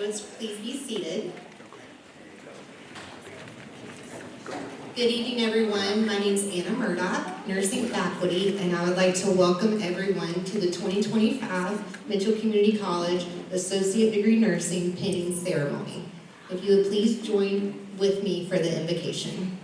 graduates please be seated? Good evening, everyone. My name is Anna Murdoch, nursing faculty, and I would like to welcome everyone to the 2025 Mitchell Community College Associate Degree Nursing pinning ceremony. If you would please join with me for the invocation.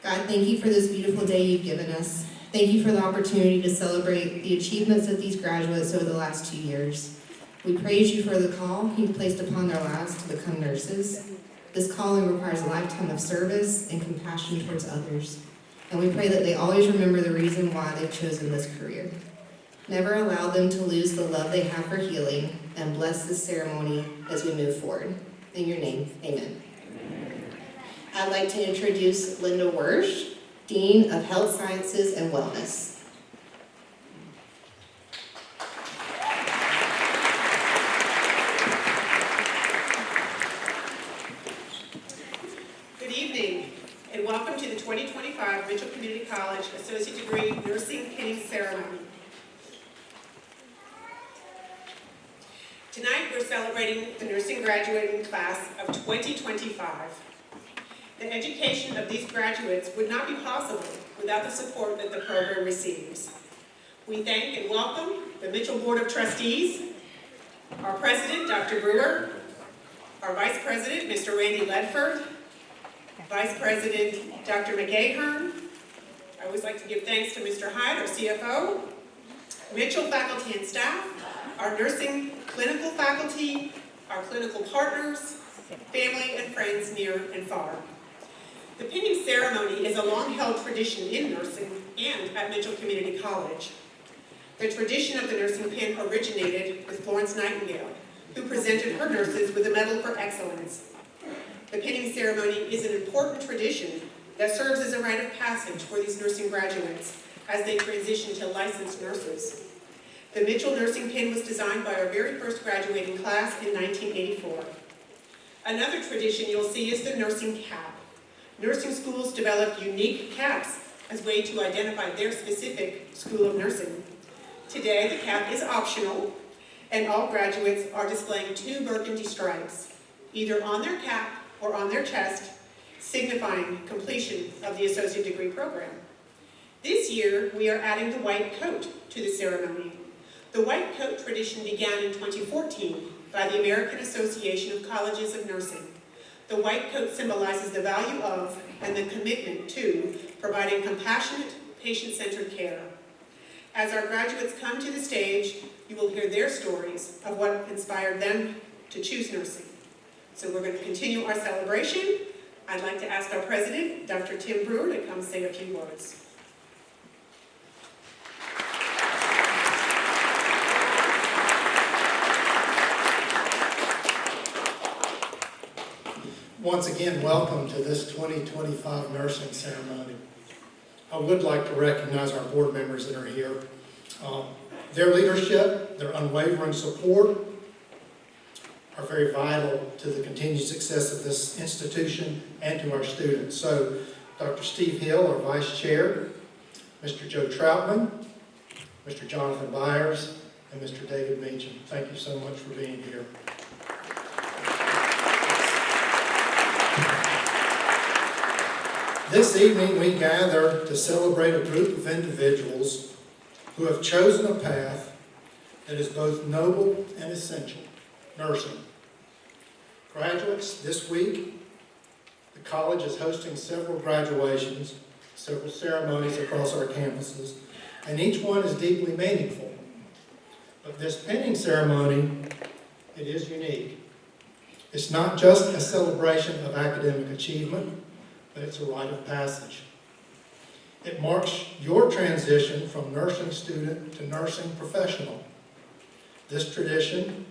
God, thank you for this beautiful day you've given us. Thank you for the opportunity to celebrate the achievements of these graduates over the last 2 years. We praise you for the call you placed upon their lives to become nurses. This calling requires a lifetime of service and compassion towards others. And we pray that they always remember the reason why they've chosen this career. Never allow them to lose the love they have for healing, and bless this ceremony as we move forward. In your name, amen. I'd like to introduce Linda Wersch, Dean of Health Sciences and Wellness. Good evening, and welcome to the 2025 Mitchell Community College Associate Degree Nursing pinning ceremony. Tonight, we're celebrating the nursing graduating class of 2025. The education of these graduates would not be possible without the support that the program receives. We thank and welcome the Mitchell Board of Trustees, our President, Dr. Brewer, our Vice President, Mr. Randy Ledford, Vice President, Dr. McGahern. I always like to give thanks to Mr. Hyde, our CFO, Mitchell faculty and staff, our nursing clinical faculty, our clinical partners, family and friends near and far. The pinning ceremony is a long-held tradition in nursing and at Mitchell Community College. The tradition of the nursing pin originated with Florence Nightingale, who presented her nurses with a Medal for Excellence. The pinning ceremony is an important tradition that serves as a rite of passage for these nursing graduates as they transition to licensed nurses. The Mitchell nursing pin was designed by our very first graduating class in 1984. Another tradition you'll see is the nursing cap. Nursing schools developed unique caps as a way to identify their specific school of nursing. Today, the cap is optional, and all graduates are displaying 2 burgundy stripes, either on their cap or on their chest, signifying completion of the associate degree program. This year, we are adding the white coat to the ceremony. The white coat tradition began in 2014 by the American Association of Colleges of Nursing. The white coat symbolizes the value of and the commitment to providing compassionate, patient-centered care. As our graduates come to the stage, you will hear their stories of what inspired them to choose nursing. So we're going to continue our celebration. I'd like to ask our president, Dr. Tim Brewer, to come say a few words. Once again, welcome to this 2025 nursing ceremony. I would like to recognize our board members that are here. Their leadership, their unwavering support are very vital to the continued success of this institution and to our students. So, Dr. Steve Hill, our Vice Chair, Mr. Joe Troutman, Mr. Jonathan Byers, and Mr. David Meacham. Thank you so much for being here. This evening we gather to celebrate a group of individuals who have chosen a path that is both noble and essential, nursing. Graduates, this week the college is hosting several graduations, several ceremonies across our campuses, and each one is deeply meaningful. But this pinning ceremony, it is unique. It's not just a celebration of academic achievement, but it's a rite of passage. It marks your transition from nursing student to nursing professional. This tradition,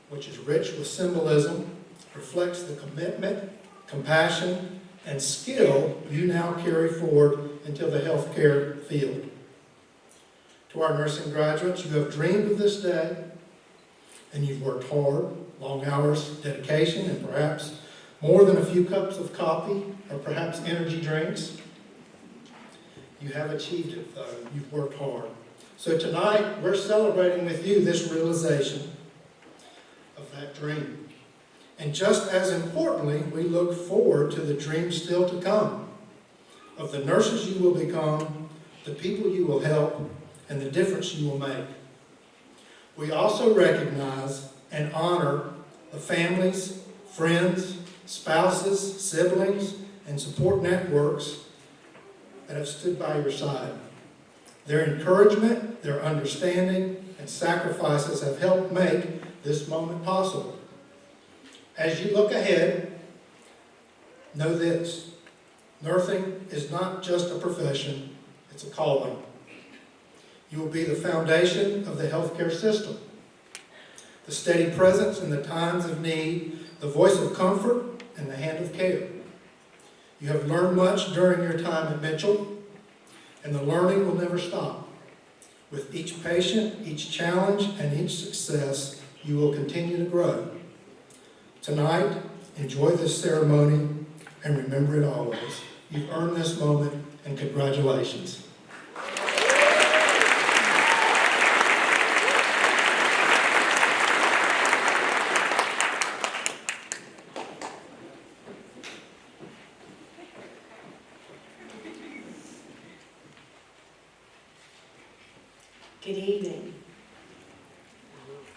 which is rich with symbolism, reflects the commitment, compassion, and skill you now carry forward into the healthcare field. To our nursing graduates, you have dreamed of this day, and you've worked hard, long hours, dedication, and perhaps more than a few cups of coffee or perhaps energy drinks. You have achieved it, though. You've worked hard. So tonight, we're celebrating with you this realization of that dream. And just as importantly, we look forward to the dreams still to come, of the nurses you will become, the people you will help, and the difference you will make. We also recognize and honor the families, friends, spouses, siblings, and support networks that have stood by your side. Their encouragement, their understanding, and sacrifices have helped make this moment possible. As you look ahead, know this: nursing is not just a profession, it's a calling. You will be the foundation of the healthcare system, the steady presence in the times of need, the voice of comfort, and the hand of care. You have learned much during your time at Mitchell, and the learning will never stop. With each patient, each challenge, and each success, you will continue to grow. Tonight, enjoy this ceremony and remember it always. You've earned this moment, and congratulations. Good evening.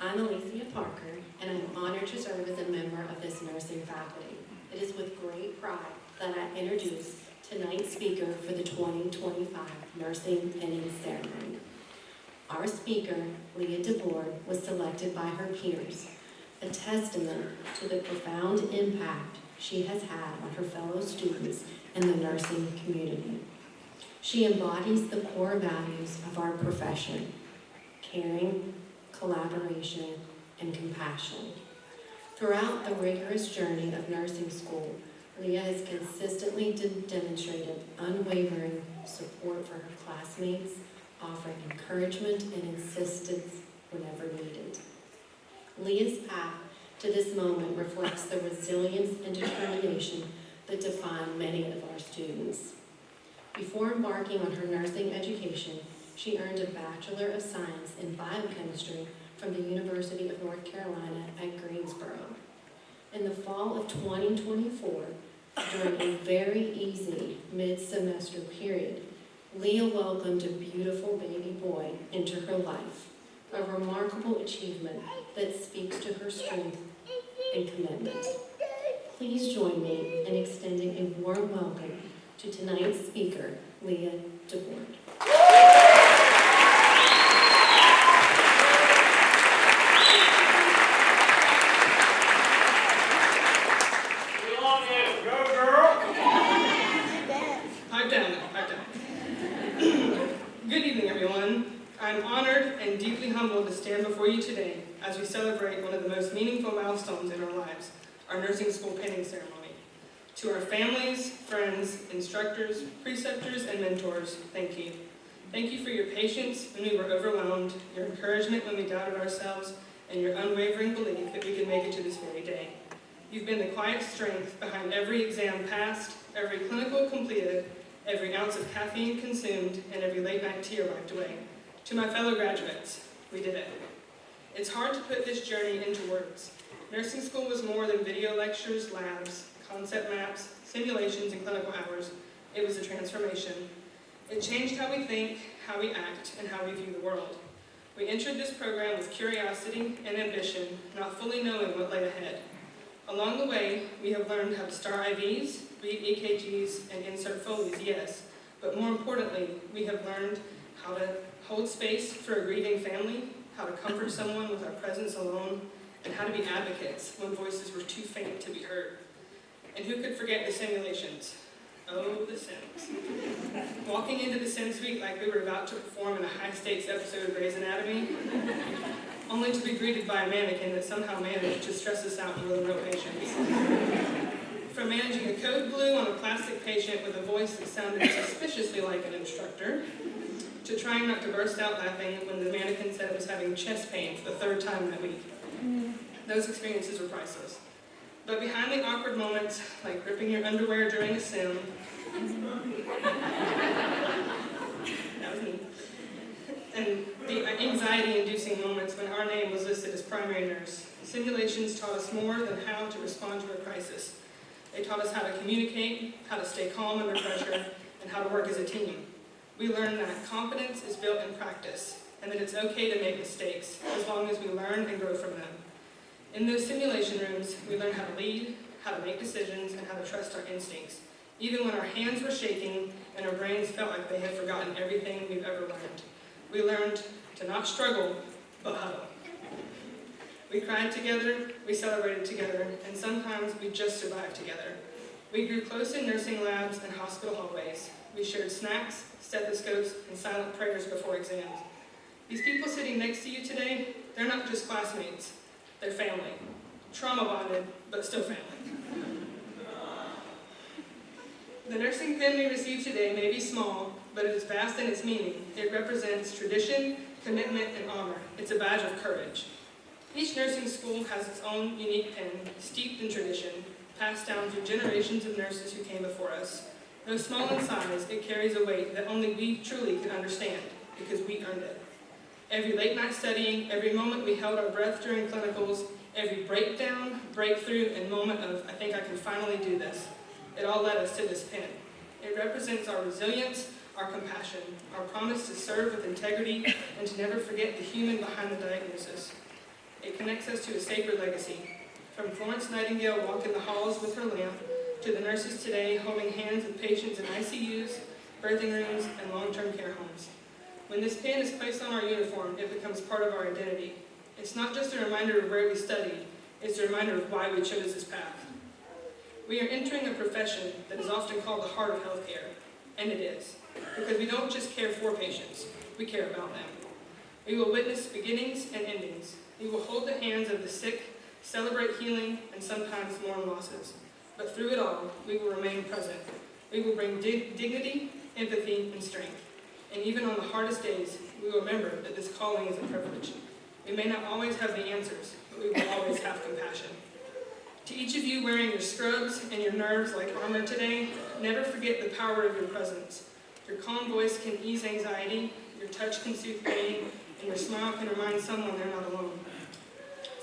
I'm Alicia Parker, and I'm honored to serve as a member of this nursing faculty. It is with great pride that I introduce tonight's speaker for the 2025 Nursing Pinning Ceremony. Our speaker, Leah DeBoard, was selected by her peers, a testament to the profound impact she has had on her fellow students and the nursing community. She embodies the core values of our profession: caring, collaboration, and compassion. Throughout the rigorous journey of nursing school, Leah has consistently demonstrated unwavering support for her classmates, offering encouragement and assistance whenever needed. Leah's path to this moment reflects the resilience and determination that define many of our students. Before embarking on her nursing education, she earned a Bachelor of Science in Biochemistry from the University of North Carolina at Greensboro. In the fall of 2024, during a very easy mid-semester period, Leah welcomed a beautiful baby boy into her life, a remarkable achievement that speaks to her strength and commitment. Please join me in extending a warm welcome to tonight's speaker, Leah DeBoard. Go, girl! Pipe down now, pipe down. Good evening, everyone. I'm honored and deeply humbled to stand before you today as we celebrate one of the most meaningful milestones in our lives, our nursing school pinning ceremony. To our families, friends, instructors, preceptors, and mentors, thank you. Thank you for your patience when we were overwhelmed, your encouragement when we doubted ourselves, and your unwavering belief that we could make it to this very day. You've been the quiet strength behind every exam passed, every clinical completed, every ounce of caffeine consumed, and every late-night tear wiped away. To my fellow graduates, we did it. It's hard to put this journey into words. Nursing school was more than video lectures, labs, concept maps, simulations, and clinical hours. It was a transformation. It changed how we think, how we act, and how we view the world. We entered this program with curiosity and ambition, not fully knowing what lay ahead. Along the way, we have learned how to star IVs, read EKGs, and insert Foleys, yes, but more importantly, we have learned how to hold space for a grieving family, how to comfort someone with our presence alone, and how to be advocates when voices were too faint to be heard. And who could forget the simulations? Oh, the sims. Walking into the sim suite like we were about to perform in a high-stakes episode of Grey's Anatomy, only to be greeted by a mannequin that somehow managed to stress us out more than real patients. From managing a code blue on a plastic patient with a voice that sounded suspiciously like an instructor, to trying not to burst out laughing when the mannequin said it was having chest pain for the 3rd time that week. Those experiences were priceless. But behind the awkward moments, like ripping your underwear during a sim, that was me, and the anxiety-inducing moments when our name was listed as primary nurse, Simulations taught us more than how to respond to a crisis. They taught us how to communicate, how to stay calm under pressure, and how to work as a team. We learned that confidence is built in practice, and that it's okay to make mistakes, as long as we learn and grow from them. In those simulation rooms, we learned how to lead, how to make decisions, and how to trust our instincts, even when our hands were shaking and our brains felt like they had forgotten everything we've ever learned. We learned to not struggle, but huddle. We cried together, we celebrated together, and sometimes we just survived together. We grew close in nursing labs and hospital hallways. We shared snacks, stethoscopes, and silent prayers before exams. These people sitting next to you today, they're not just classmates, they're family. Trauma bonded, but still family. The nursing pin we receive today may be small, but it is vast in its meaning. It represents tradition, commitment, and honor. It's a badge of courage. Each nursing school has its own unique pin, steeped in tradition, passed down through generations of nurses who came before us. Though small in size, it carries a weight that only we truly can understand, because we earned it. Every late night studying, every moment we held our breath during clinicals, every breakdown, breakthrough, and moment of, I think I can finally do this, it all led us to this pin. It represents our resilience, our compassion, our promise to serve with integrity, and to never forget the human behind the diagnosis. It connects us to a sacred legacy. From Florence Nightingale walking the halls with her lamp, to the nurses today holding hands with patients in ICUs, birthing rooms, and long-term care homes. When this pin is placed on our uniform, it becomes part of our identity. It's not just a reminder of where we studied, it's a reminder of why we chose this path. We are entering a profession that is often called the heart of healthcare, and it is, because we don't just care for patients, we care about them. We will witness beginnings and endings. We will hold the hands of the sick, celebrate healing, and sometimes mourn losses. But through it all, we will remain present. We will bring dignity, empathy, and strength. And even on the hardest days, we will remember that this calling is a privilege. We may not always have the answers, but we will always have compassion. To each of you wearing your scrubs and your nerves like armor today, never forget the power of your presence. Your calm voice can ease anxiety, your touch can soothe pain, and your smile can remind someone they're not alone.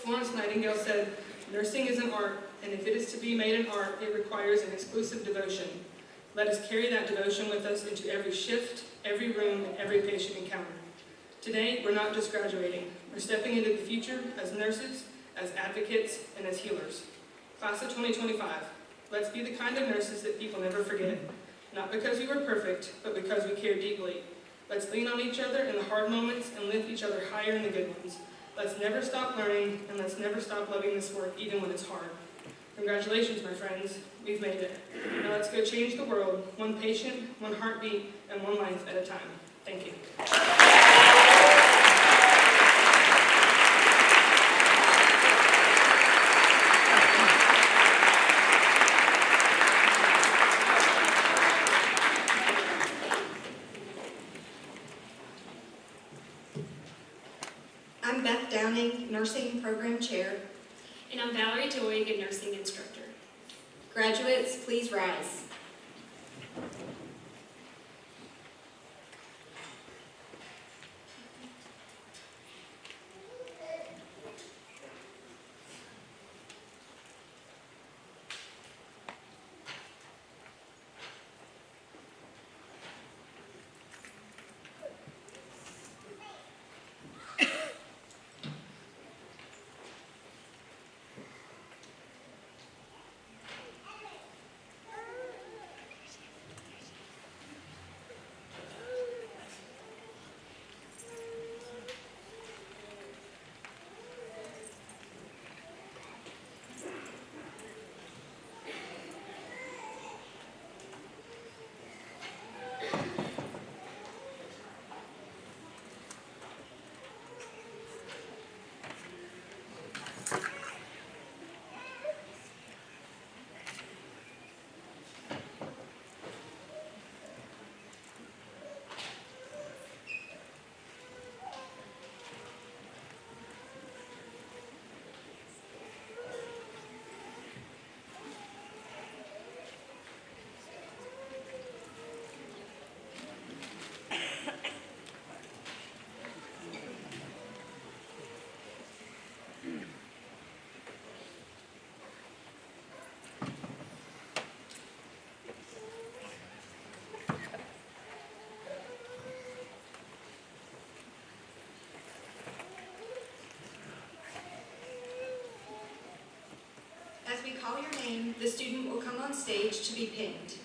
Florence Nightingale said, "Nursing is an art, and if it is to be made an art, it requires an exclusive devotion. Let us carry that devotion with us into every shift, every room, and every patient encounter." Today, we're not just graduating. We're stepping into the future as nurses, as advocates, and as healers. Class of 2025, let's be the kind of nurses that people never forget. Not because we were perfect, but because we care deeply. Let's lean on each other in the hard moments and lift each other higher in the good ones. Let's never stop learning, and let's never stop loving this work, even when it's hard. Congratulations, my friends. We've made it. Now let's go change the world, one patient, one heartbeat, and one life at a time. Thank you. I'm Beth Downing, Nursing Program Chair. And I'm Valerie Doig, a nursing instructor. Graduates, please rise. call your name, the student will come on stage to be pinned.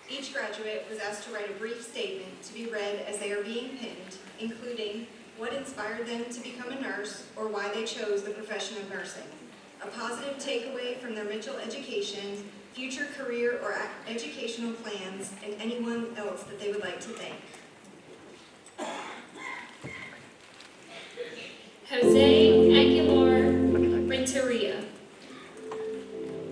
Each graduate was asked to write a brief statement to be read as they are being pinned, including what inspired them to become a nurse or why they chose the profession of nursing, a positive takeaway from their Mitchell education, future career or educational plans, and anyone else that they would like to thank. Jose Aguilar Renteria.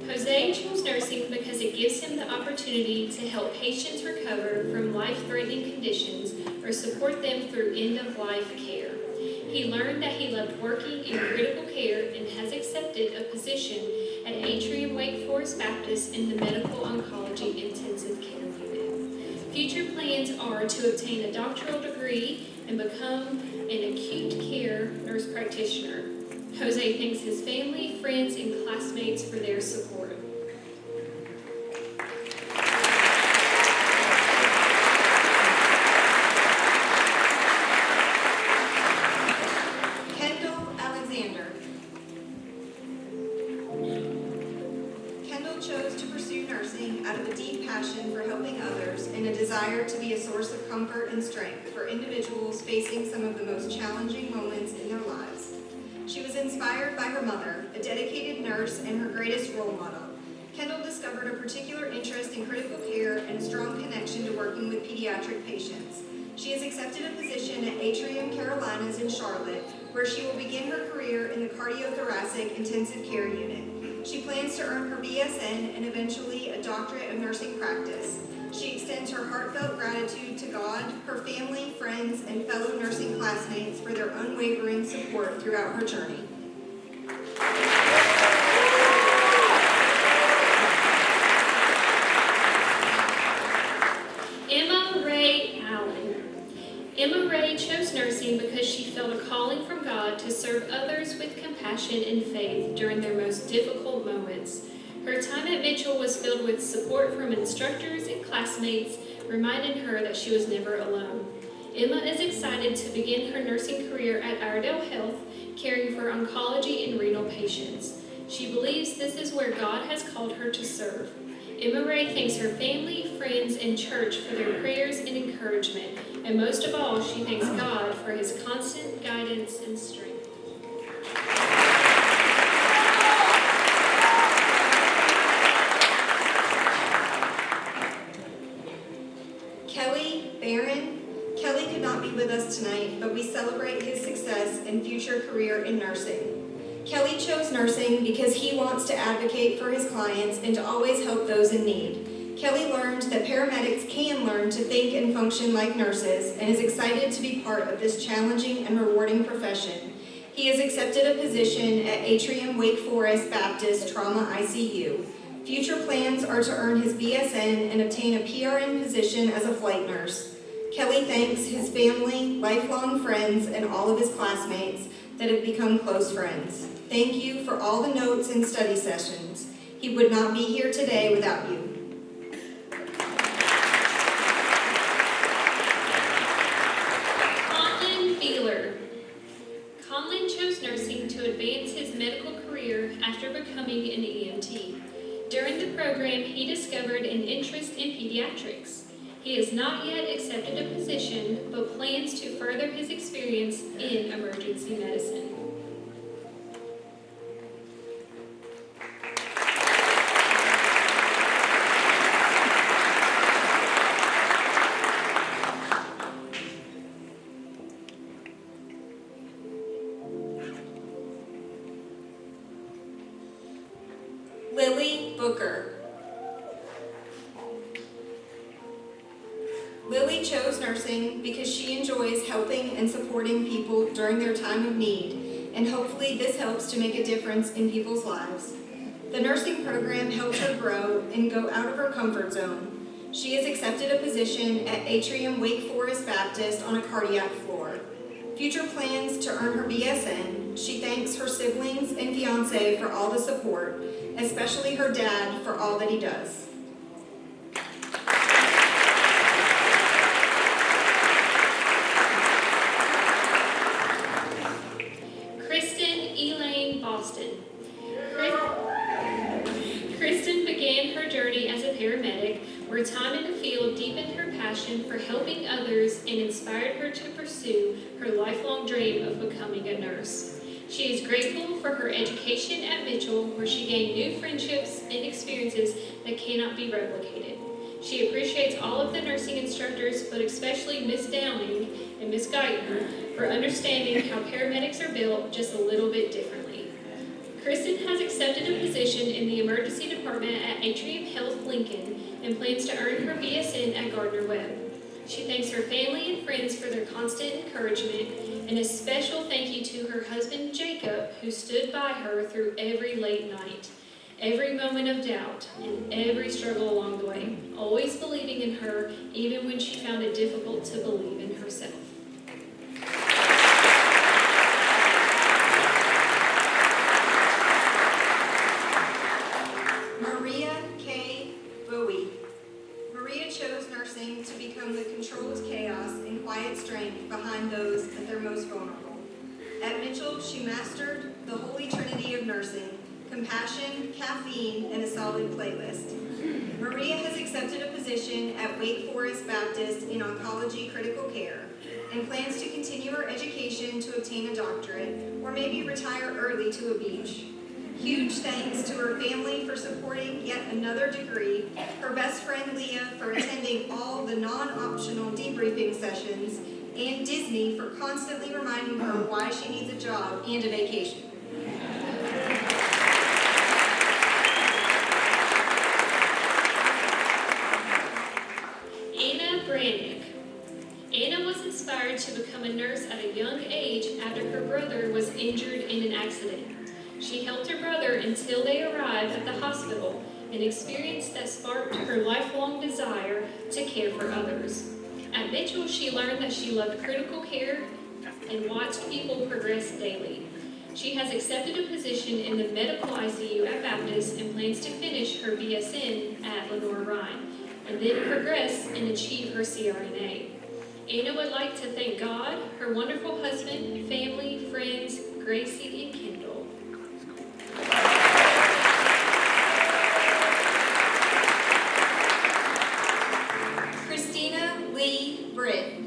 Jose chose nursing because it gives him the opportunity to help patients recover from life-threatening conditions or support them through end-of-life care. He learned that he loved working in critical care and has accepted a position at Atrium Wake Forest Baptist in the Medical Oncology Intensive Care Unit. Future plans are to obtain a doctoral degree and become an acute care nurse practitioner. Jose thanks his family, friends, and classmates for their support. Kendall Alexander. Kendall chose to pursue nursing out of a deep passion for helping others and a desire to be a source of comfort and strength for individuals facing some of the most challenging moments in their lives. She was inspired by her mother, a dedicated nurse and her greatest role model. Kendall discovered a particular interest in critical care and a strong connection to working with pediatric patients. She has accepted a position at Atrium Carolinas in Charlotte, where she will begin her career in the cardiothoracic intensive care unit. She plans to earn her BSN and eventually a doctorate of nursing practice. She extends her heartfelt gratitude to God, her family, friends, and fellow nursing classmates for their unwavering support throughout her journey. Emma Ray Allen. Emma Ray chose nursing because she felt a calling from God to serve others with compassion and faith during their most difficult moments. Her time at Mitchell was filled with support from instructors and classmates, reminding her that she was never alone. Emma is excited to begin her nursing career at Iredell Health, caring for oncology and renal patients. She believes this is where God has called her to serve. Emma Ray thanks her family, friends, and church for their prayers and encouragement, and most of all, she thanks God for his constant guidance and strength. Kelly Barron. Kelly could not be with us tonight, but we celebrate his success and future career in nursing. Kelly chose nursing because he wants to advocate for his clients and to always help those in need. Kelly learned that paramedics can learn to think and function like nurses and is excited to be part of this challenging and rewarding profession. He has accepted a position at Atrium Wake Forest Baptist Trauma ICU. Future plans are to earn his BSN and obtain a PRN position as a flight nurse. Kelly thanks his family, lifelong friends, and all of his classmates that have become close friends. Thank you for all the notes and study sessions. He would not be here today without you. Conlon Beeler. Conlon chose nursing to advance his medical career after becoming an EMT. During the program, he discovered an interest in pediatrics. He has not yet accepted a position, but plans to further his experience in emergency medicine. Lily Booker. Lily chose nursing because she enjoys helping and supporting people during their time of need, and hopefully this helps to make a difference in people's lives. The nursing program helps her grow and go out of her comfort zone. She has accepted a position at Atrium Wake Forest Baptist on a cardiac floor. Future plans to earn her BSN. She thanks her siblings and fiance for all the support, especially her dad for all that he does. Her time in the field deepened her passion for helping others and inspired her to pursue her lifelong dream of becoming a nurse. She is grateful for her education at Mitchell, where she gained new friendships and experiences that cannot be replicated. She appreciates all of the nursing instructors, but especially Miss Downing and Miss Geithner, for understanding how paramedics are built just a little bit differently. Kristen has accepted a position in the emergency department at Atrium Health Lincoln and plans to earn her BSN at Gardner-Webb. She thanks her family and friends for their constant encouragement, and a special thank you to her husband Jacob, who stood by her through every late night, every moment of doubt, and every struggle along the way, always believing in her even when she found it difficult to believe in herself. Maria K. Bowie. Maria chose nursing to become the controlled chaos and quiet strength behind those at their most vulnerable. At Mitchell, she mastered the holy trinity of nursing: compassion, caffeine, and a solid playlist. Maria has accepted a position at Wake Forest Baptist in oncology critical care and plans to continue her education to obtain a doctorate or maybe retire early to a beach. Huge thanks to her family for supporting yet another degree, her best friend Leah for attending all the non-optional debriefing sessions, and Disney for constantly reminding her why she needs a job and a vacation. Anna Brannick. Anna was inspired to become a nurse at a young age after her brother was injured in an accident. She helped her brother until they arrived at the hospital, an experience that sparked her lifelong desire to care for others. At Mitchell, she learned that she loved critical care and watched people progress daily. She has accepted a position in the medical ICU at Baptist and plans to finish her BSN at Lenore Ryan, and then progress and achieve her CRNA. Anna would like to thank God, her wonderful husband, family, friends, Gracie and Kendall. Christina Lee Britt.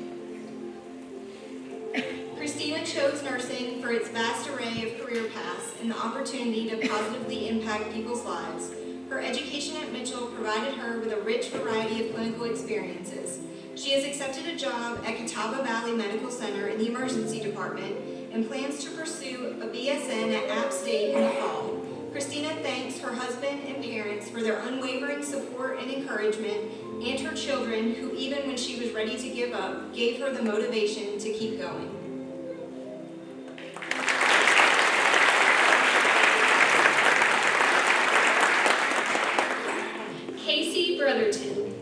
Christina chose nursing for its vast array of career paths and the opportunity to positively impact people's lives. Her education at Mitchell provided her with a rich variety of clinical experiences. She has accepted a job at Catawba Valley Medical Center in the emergency department and plans to pursue a BSN at App State in the fall. Christina thanks her husband and parents for their unwavering support and encouragement, and her children, who even when she was ready to give up, gave her the motivation to keep going. Casey Brotherton.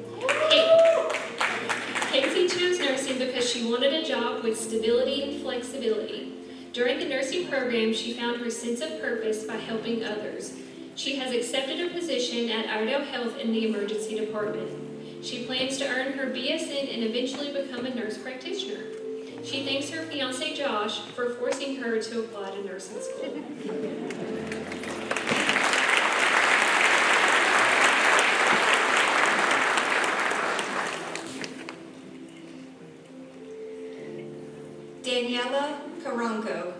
Casey chose nursing because she wanted a job with stability and flexibility. During the nursing program, she found her sense of purpose by helping others. She has accepted a position at Iredell Health in the emergency department. She plans to earn her BSN and eventually become a nurse practitioner. She thanks her fiancé Josh for forcing her to apply to nursing school. Daniela Caronco.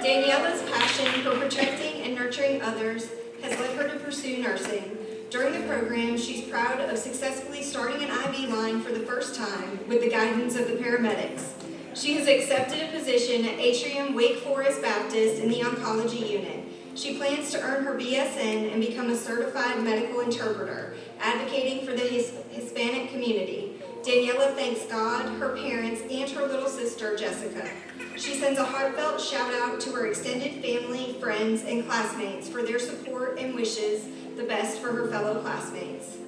Daniela's passion for protecting and nurturing others has led her to pursue nursing. During the program, she's proud of successfully starting an IV line for the first time with the guidance of the paramedics. She has accepted a position at Atrium Wake Forest Baptist in the oncology unit. She plans to earn her BSN and become a certified medical interpreter, advocating for the Hispanic community. Daniela thanks God, her parents, and her little sister, Jessica. She sends a heartfelt shout out to her extended family, friends, and classmates for their support and wishes the best for her fellow classmates.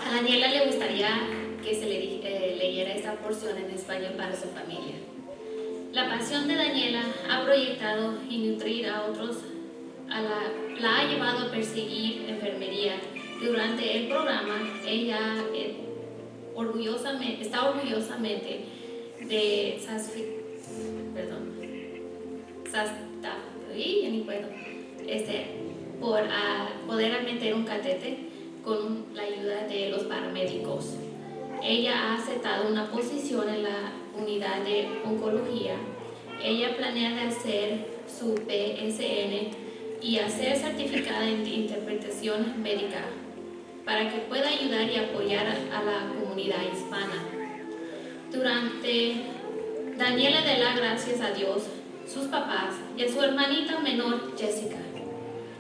A Daniela le gustaría que se leyera esta porción en español para su familia. La pasión de Daniela ha proyectado y nutrir a otros, la ha llevado a perseguir enfermería. Durante el programa, ella está orgullosamente de escribí, ya ni puedo, por poder meter un catete con la ayuda de los paramédicos. Ella ha aceptado una posición en la unidad de oncología. Ella planea de hacer su PSN y hacer certificada en interpretación médica para que pueda ayudar y apoyar a la comunidad hispana. Daniela le da gracias a Dios, sus papás y a su hermanita menor Jessica.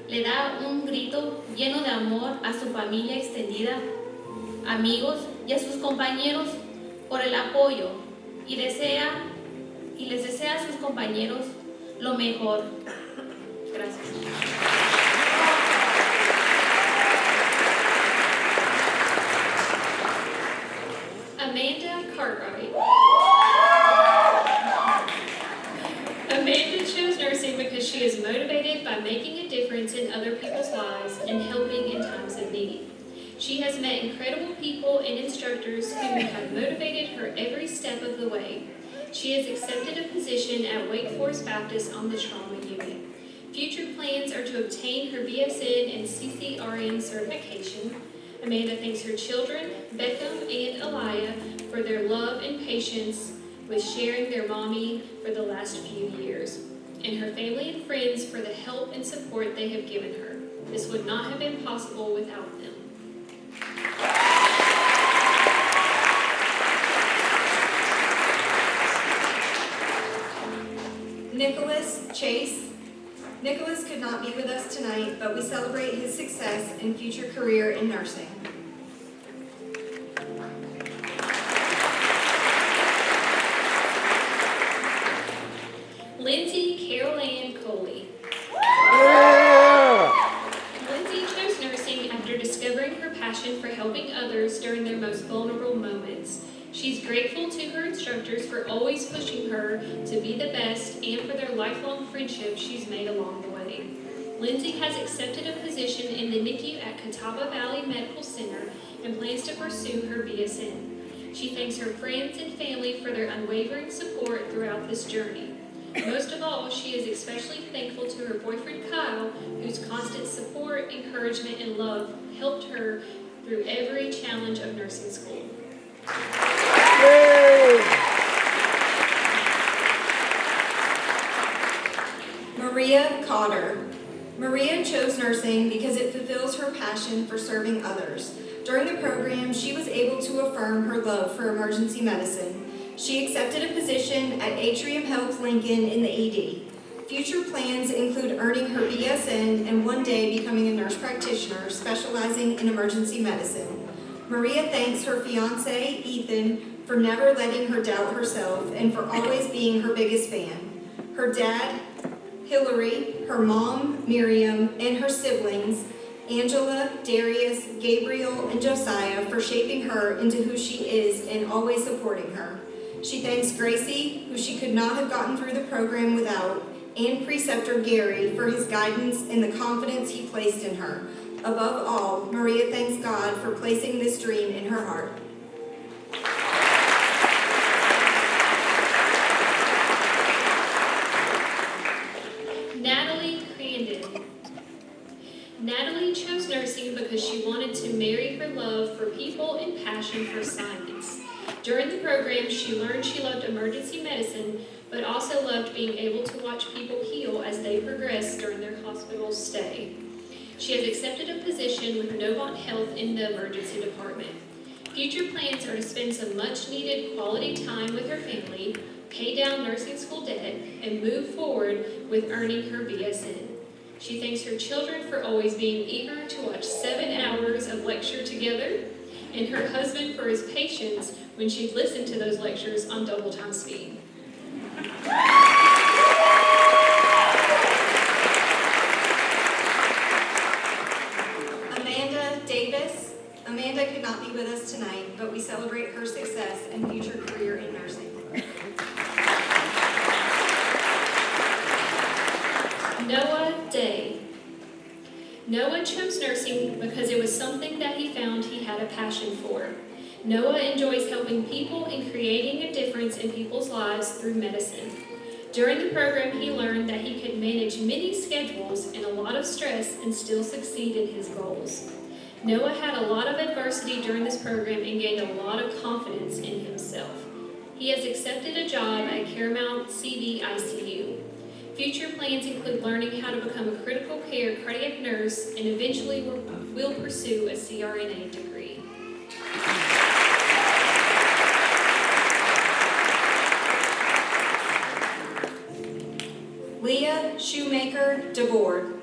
Le da un grito lleno de amor a su familia extendida, amigos y a sus compañeros por el apoyo y les desea a sus compañeros lo mejor. Gracias. Amanda Cartwright. Amanda chose nursing because she is motivated by making a difference in other people's lives and helping in times of need. She has met incredible people and instructors who have motivated her every step of the way. She has accepted a position at Wake Forest Baptist on the trauma unit. Future plans are to obtain her BSN and CCRN certification. Amanda thanks her children, Beckham and Elia, for their love and patience with sharing their mommy for the last few years, and her family and friends for the help and support they have given her. This would not have been possible without them. Nicholas Chase. Nicholas could not be with us tonight, but we celebrate his success and future career in nursing. Lindsay Carol Ann Coley. Lindsay chose nursing after discovering her passion for helping others during their most vulnerable moments. She's grateful to her instructors for always pushing her to be the best and for their lifelong friendship she's made along the way. Lindsay has accepted a position in the NICU at Catawba Valley Medical Center and plans to pursue her BSN. She thanks her friends and family for their unwavering support throughout this journey. Most of all, she is especially thankful to her boyfriend Kyle, whose constant support, encouragement, and love helped her through every challenge of nursing school. Maria Cotter. Maria chose nursing because it fulfills her passion for serving others. During the program, she was able to affirm her love for emergency medicine. She accepted a position at Atrium Health Lincoln in the ED. Future plans include earning her BSN and one day becoming a nurse practitioner specializing in emergency medicine. Maria thanks her fiancé, Ethan, for never letting her doubt herself and for always being her biggest fan. Her dad, Hillary, her mom, Miriam, and her siblings, Angela, Darius, Gabriel, and Josiah, for shaping her into who she is and always supporting her. She thanks Gracie, who she could not have gotten through the program without, and preceptor Gary for his guidance and the confidence he placed in her. Above all, Maria thanks God for placing this dream in her heart. Natalie Crandon. Natalie chose nursing because she wanted to marry her love for people and passion for science. During the program, she learned she loved emergency medicine, but also loved being able to watch people heal as they progressed during their hospital stay. She has accepted a position with Novant Health in the emergency department. Future plans are to spend some much-needed quality time with her family, pay down nursing school debt, and move forward with earning her BSN. She thanks her children for always being eager to watch 7 hours of lecture together, and her husband for his patience when she'd listened to those lectures on double time speed. Amanda Davis. Amanda could not be with us tonight, but we celebrate her success and future career in nursing. Noah Day. Noah chose nursing because it was something that he found he had a passion for. Noah enjoys helping people and creating a difference in people's lives through medicine. During the program, he learned that he could manage many schedules and a lot of stress and still succeed in his goals. Noah had a lot of adversity during this program and gained a lot of confidence in himself. He has accepted a job at Caramount CV ICU. Future plans include learning how to become a critical care cardiac nurse and eventually will pursue a CRNA degree. Leah Shoemaker DeBoard.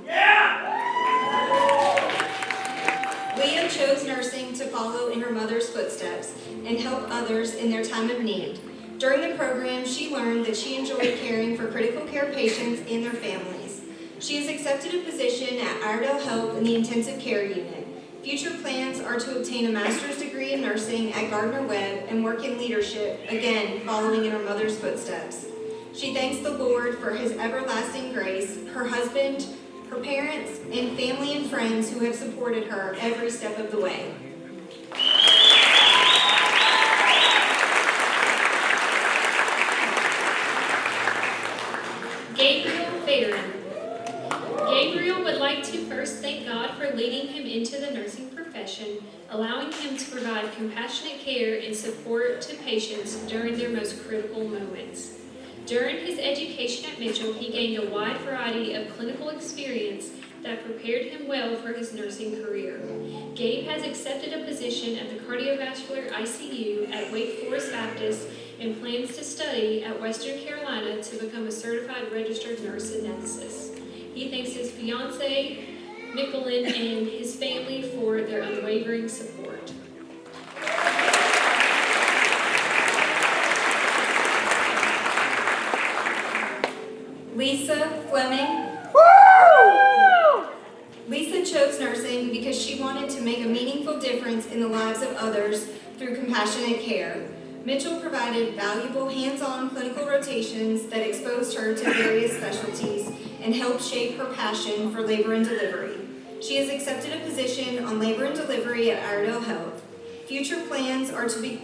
Leah chose nursing to follow in her mother's footsteps and help others in their time of need. During the program, she learned that she enjoyed caring for critical care patients and their families. She has accepted a position at Iredell Health in the intensive care unit. Future plans are to obtain a master's degree in nursing at Gardner-Webb and work in leadership, again, following in her mother's footsteps. She thanks the Lord for his everlasting grace, her husband, her parents, and family and friends who have supported her every step of the way. Gabriel Barron. Gabriel would like to first thank God for leading him into the nursing profession, allowing him to provide compassionate care and support to patients during their most critical moments. During his education at Mitchell, he gained a wide variety of clinical experience that prepared him well for his nursing career. Gabe has accepted a position at the cardiovascular ICU at Wake Forest Baptist and plans to study at Western Carolina to become a certified registered nurse anesthetist. He thanks his fiancée, Michelin, and his family for their unwavering support. Lisa Fleming. Lisa chose nursing because she wanted to make a meaningful difference in the lives of others through compassionate care. Mitchell provided valuable hands-on clinical rotations that exposed her to various specialties and helped shape her passion for labor and delivery. She has accepted a position on labor and delivery at Iredell Health. Future plans are to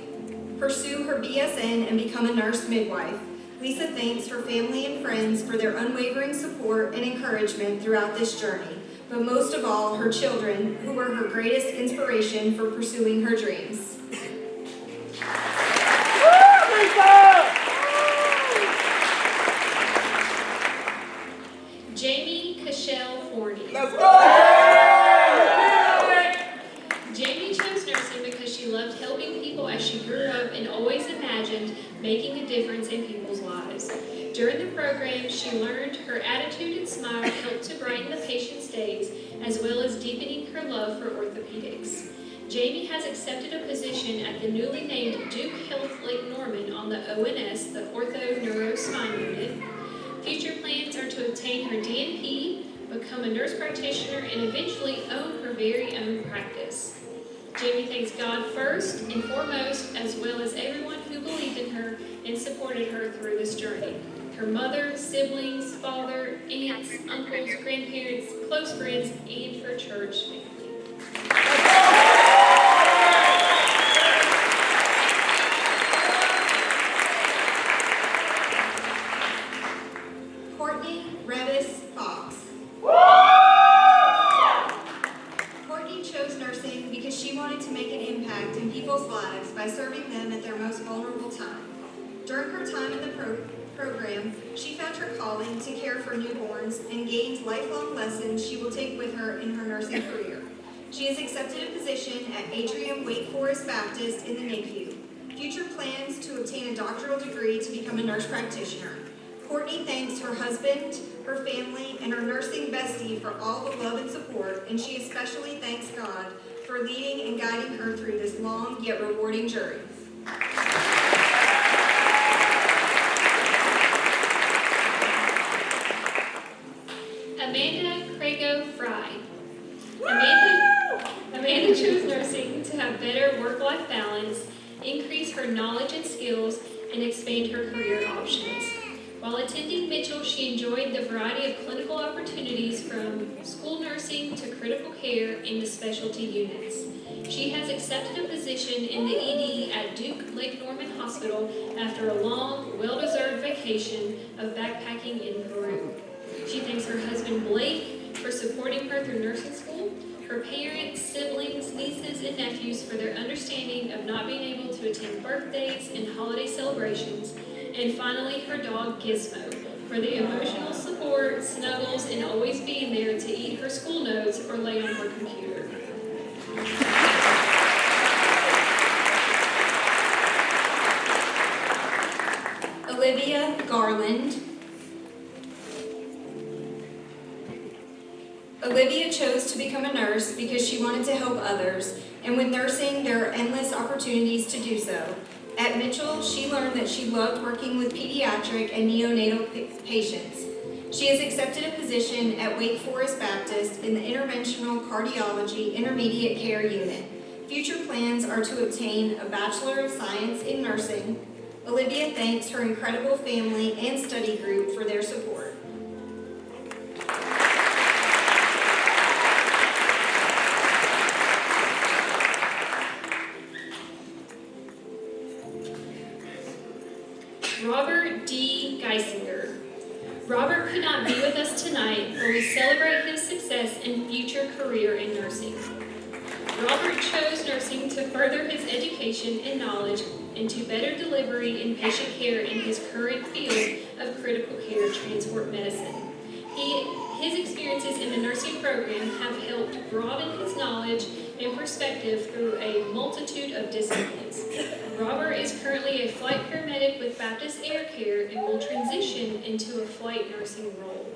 pursue her BSN and become a nurse midwife. Lisa thanks her family and friends for their unwavering support and encouragement throughout this journey, but most of all, her children, who were her greatest inspiration for pursuing her dreams. Jamie Cashel Forney. Jamie chose nursing because she loved helping people as she grew up and always imagined making a difference in people's lives. During the program, she learned her attitude and smile helped to brighten the patient's days, as well as deepening her love for orthopedics. Jamie has accepted a position at the newly named Duke Health Lake Norman on the ONS, the Ortho Neuro Spine Unit. Future plans are to obtain her DNP, become a nurse practitioner, and eventually own her very own practice. Jamie thanks God first and foremost, as well as everyone who believed in her and supported her through this journey. Her mother, siblings, father, aunts, uncles, grandparents, close friends, and her church family. Courtney Revis Fox. Courtney chose nursing because she wanted to make an impact in people's lives by serving them at their most vulnerable time. During her time in the program, she found her calling to care for newborns and gained lifelong lessons she will take with her in her nursing career. She has accepted a position at Atrium Wake Forest Baptist in the NICU. Future plans to obtain a doctoral degree to become a nurse practitioner. Courtney thanks her husband, her family, and her nursing bestie for all the love and support, and she especially thanks God for leading and guiding her through this long yet rewarding journey. Amanda Crago Fry. Amanda chose nursing to have better work-life balance, increase her knowledge and skills, and expand her career options. While attending Mitchell, she enjoyed the variety of clinical opportunities from school nursing to critical care and the specialty units. She has accepted a position in the ED at Duke Lake Norman Hospital after a long, well-deserved vacation of backpacking in Peru. She thanks her husband Blake for supporting her through nursing school, her parents, siblings, nieces, and nephews for their understanding of not being able to attend birthdays and holiday celebrations, and finally her dog Gizmo for the emotional support, snuggles, and always being there to eat her school notes or lay on her computer. Olivia Garland. Olivia chose to become a nurse because she wanted to help others, and with nursing, there are endless opportunities to do so. At Mitchell, she learned that she loved working with pediatric and neonatal patients. She has accepted a position at Wake Forest Baptist in the Interventional Cardiology Intermediate Care Unit. Future plans are to obtain a Bachelor of Science in Nursing. Olivia thanks her incredible family and study group for their support. Robert D. Geisinger. Robert could not be with us tonight, but we celebrate his success and future career in nursing. Robert chose nursing to further his education and knowledge into better delivery and patient care in his current field of critical care transport medicine. His experiences in the nursing program have helped broaden his knowledge and perspective through a multitude of disciplines. Robert is currently a flight paramedic with Baptist Air Care and will transition into a flight nursing role.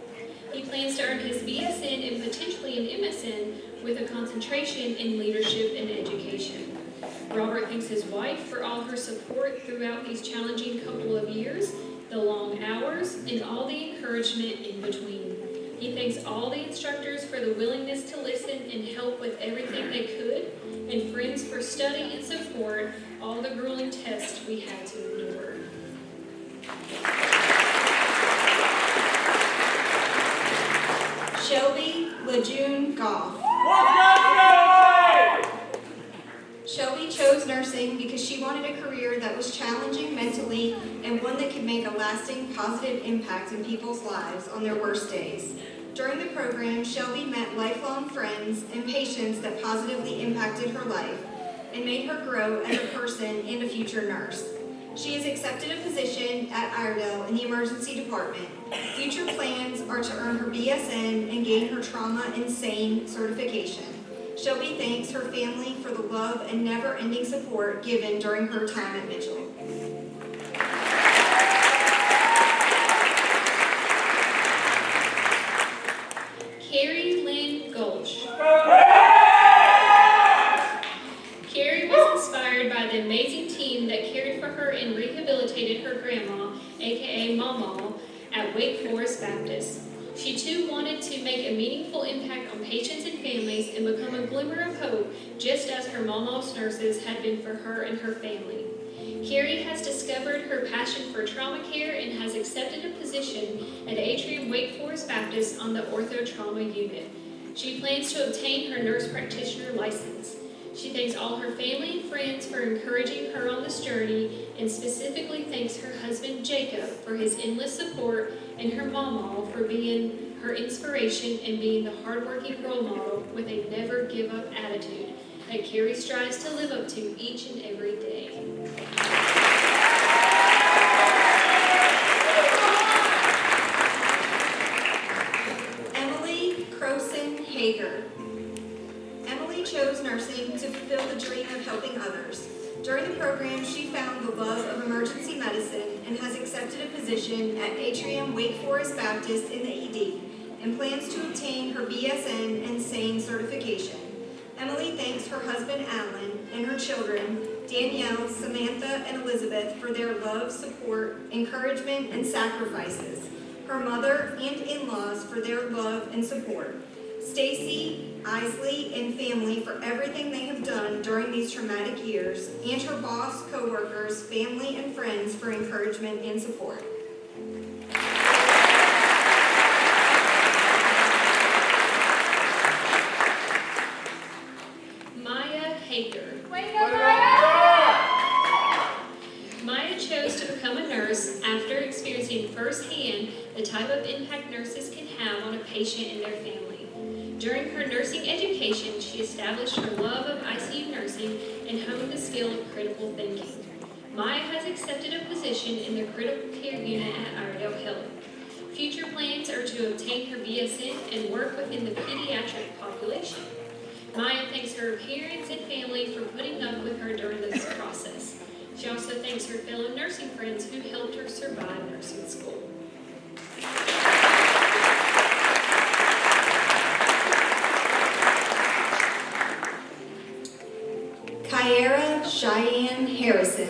He plans to earn his BSN and potentially an MSN with a concentration in leadership and education. Robert thanks his wife for all her support throughout these challenging couple of years, the long hours, and all the encouragement in between. He thanks all the instructors for the willingness to listen and help with everything they could, and friends for study and support all the grueling tests we had to endure. Shelby Lejeune Goff. Shelby chose nursing because she wanted a career that was challenging mentally and one that could make a lasting positive impact in people's lives on their worst days. During the program, Shelby met lifelong friends and patients that positively impacted her life and made her grow as a person and a future nurse. She has accepted a position at Iredell in the emergency department. Future plans are to earn her BSN and gain her trauma and SANE certification. Shelby thanks her family for the love and never-ending support given during her time at Mitchell. Carrie Lynn Gulch. Carrie was inspired by the amazing team that cared for her and rehabilitated her grandma, aka Mama, at Wake Forest Baptist. She too wanted to make a meaningful impact on patients and families and become a glimmer of hope, just as her Mama's nurses had been for her and her family. Carrie has discovered her passion for trauma care and has accepted a position at Atrium Wake Forest Baptist on the Ortho Trauma Unit. She plans to obtain her nurse practitioner license. She thanks all her family and friends for encouraging her on this journey, and specifically thanks her husband Jacob for his endless support and her mama for being her inspiration and being the hardworking role model with a never give up attitude that Carrie strives to live up to each and every day. Emily Croson Hager. Emily chose nursing to fulfill the dream of helping others. During the program, she found the love of emergency medicine and has accepted a position at Atrium Wake Forest Baptist in the ED and plans to obtain her BSN and SANE certification. Emily thanks her husband Alan and her children, Danielle, Samantha, and Elizabeth, for their love, support, encouragement, and sacrifices. Her mother and in-laws for their love and support. Stacy, Isley, and family for everything they have done during these traumatic years, and her boss, co-workers, family, and friends for encouragement and support. Maya Hager. type of impact nurses can have on a patient and their family. During her nursing education, she established her love of ICU nursing and honed the skill of critical thinking. Maya has accepted a position in the critical care unit at Iredell Health. Future plans are to obtain her BSN and work within the pediatric population. Maya thanks her parents and family for putting up with her during this process. She also thanks her fellow nursing friends who helped her survive nursing school. Kyara Cheyenne Harrison.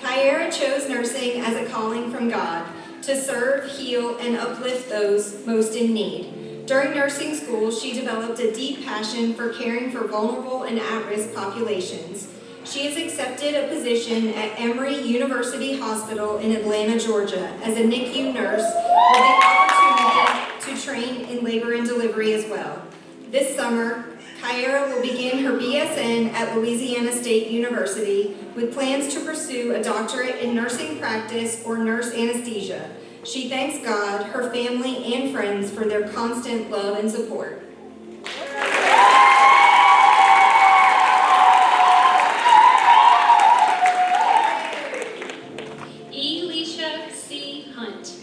Kyara chose nursing as a calling from God to serve, heal, and uplift those most in need. During nursing school, she developed a deep passion for caring for vulnerable and at-risk populations. She has accepted a position at Emory University Hospital in Atlanta, Georgia, as a NICU nurse with the opportunity to train in labor and delivery as well. This summer, Kyara will begin her BSN at Louisiana State University with plans to pursue a doctorate in nursing practice or nurse anesthesia. She thanks God, her family, and friends for their constant love and support. Elisha C. Hunt.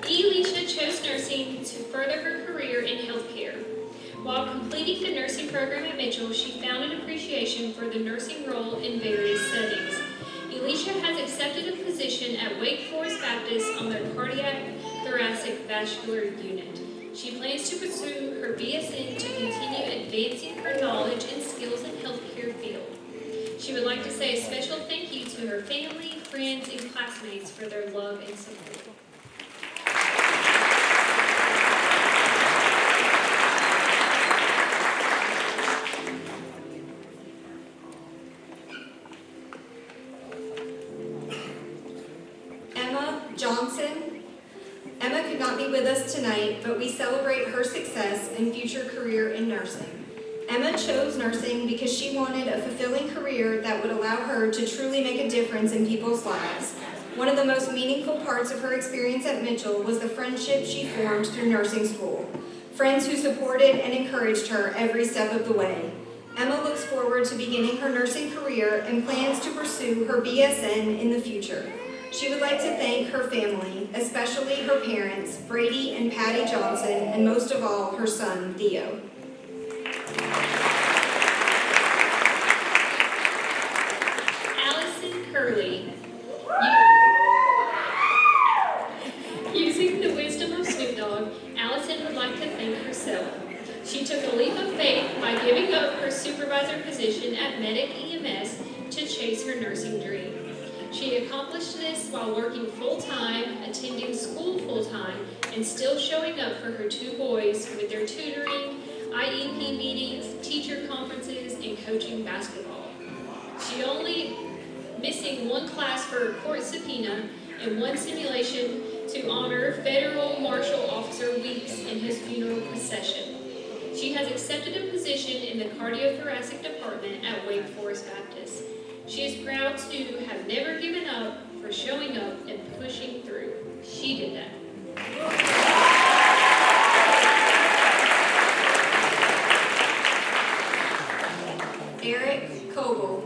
Elisha chose nursing to further her career in healthcare. While completing the nursing program at Mitchell, she found an appreciation for the nursing role in various settings. Elisha has accepted a position at Wake Forest Baptist on their cardiac thoracic vascular unit. She plans to pursue her BSN to continue advancing her knowledge and skills in healthcare field. She would like to say a special thank you to her family, friends, and classmates for their love and support. Emma Johnson. Emma could not be with us tonight, but we celebrate her success and future career in nursing. Emma chose nursing because she wanted a fulfilling career that would allow her to truly make a difference in people's lives. One of the most meaningful parts of her experience at Mitchell was the friendship she formed through nursing school. Friends who supported and encouraged her every step of the way. Emma looks forward to beginning her nursing career and plans to pursue her BSN in the future. She would like to thank her family, especially her parents, Brady and Patty Johnson, and most of all, her son, Theo. Allison Curley. Using the wisdom of Snoop Dogg, Allison would like to thank herself. She took a leap of faith by giving up her supervisor position at Medic EMS to chase her nursing dream. She accomplished this while working full-time, attending school full-time, and still showing up for her two boys with their tutoring, IEP meetings, teacher conferences, and coaching basketball. She only missing one class for a court subpoena and one simulation to honor Federal Marshal Officer Weeks in his funeral procession. She has accepted a position in the cardiothoracic department at Wake Forest Baptist. She is proud to have never given up for showing up and pushing through. She did that. Eric Coble.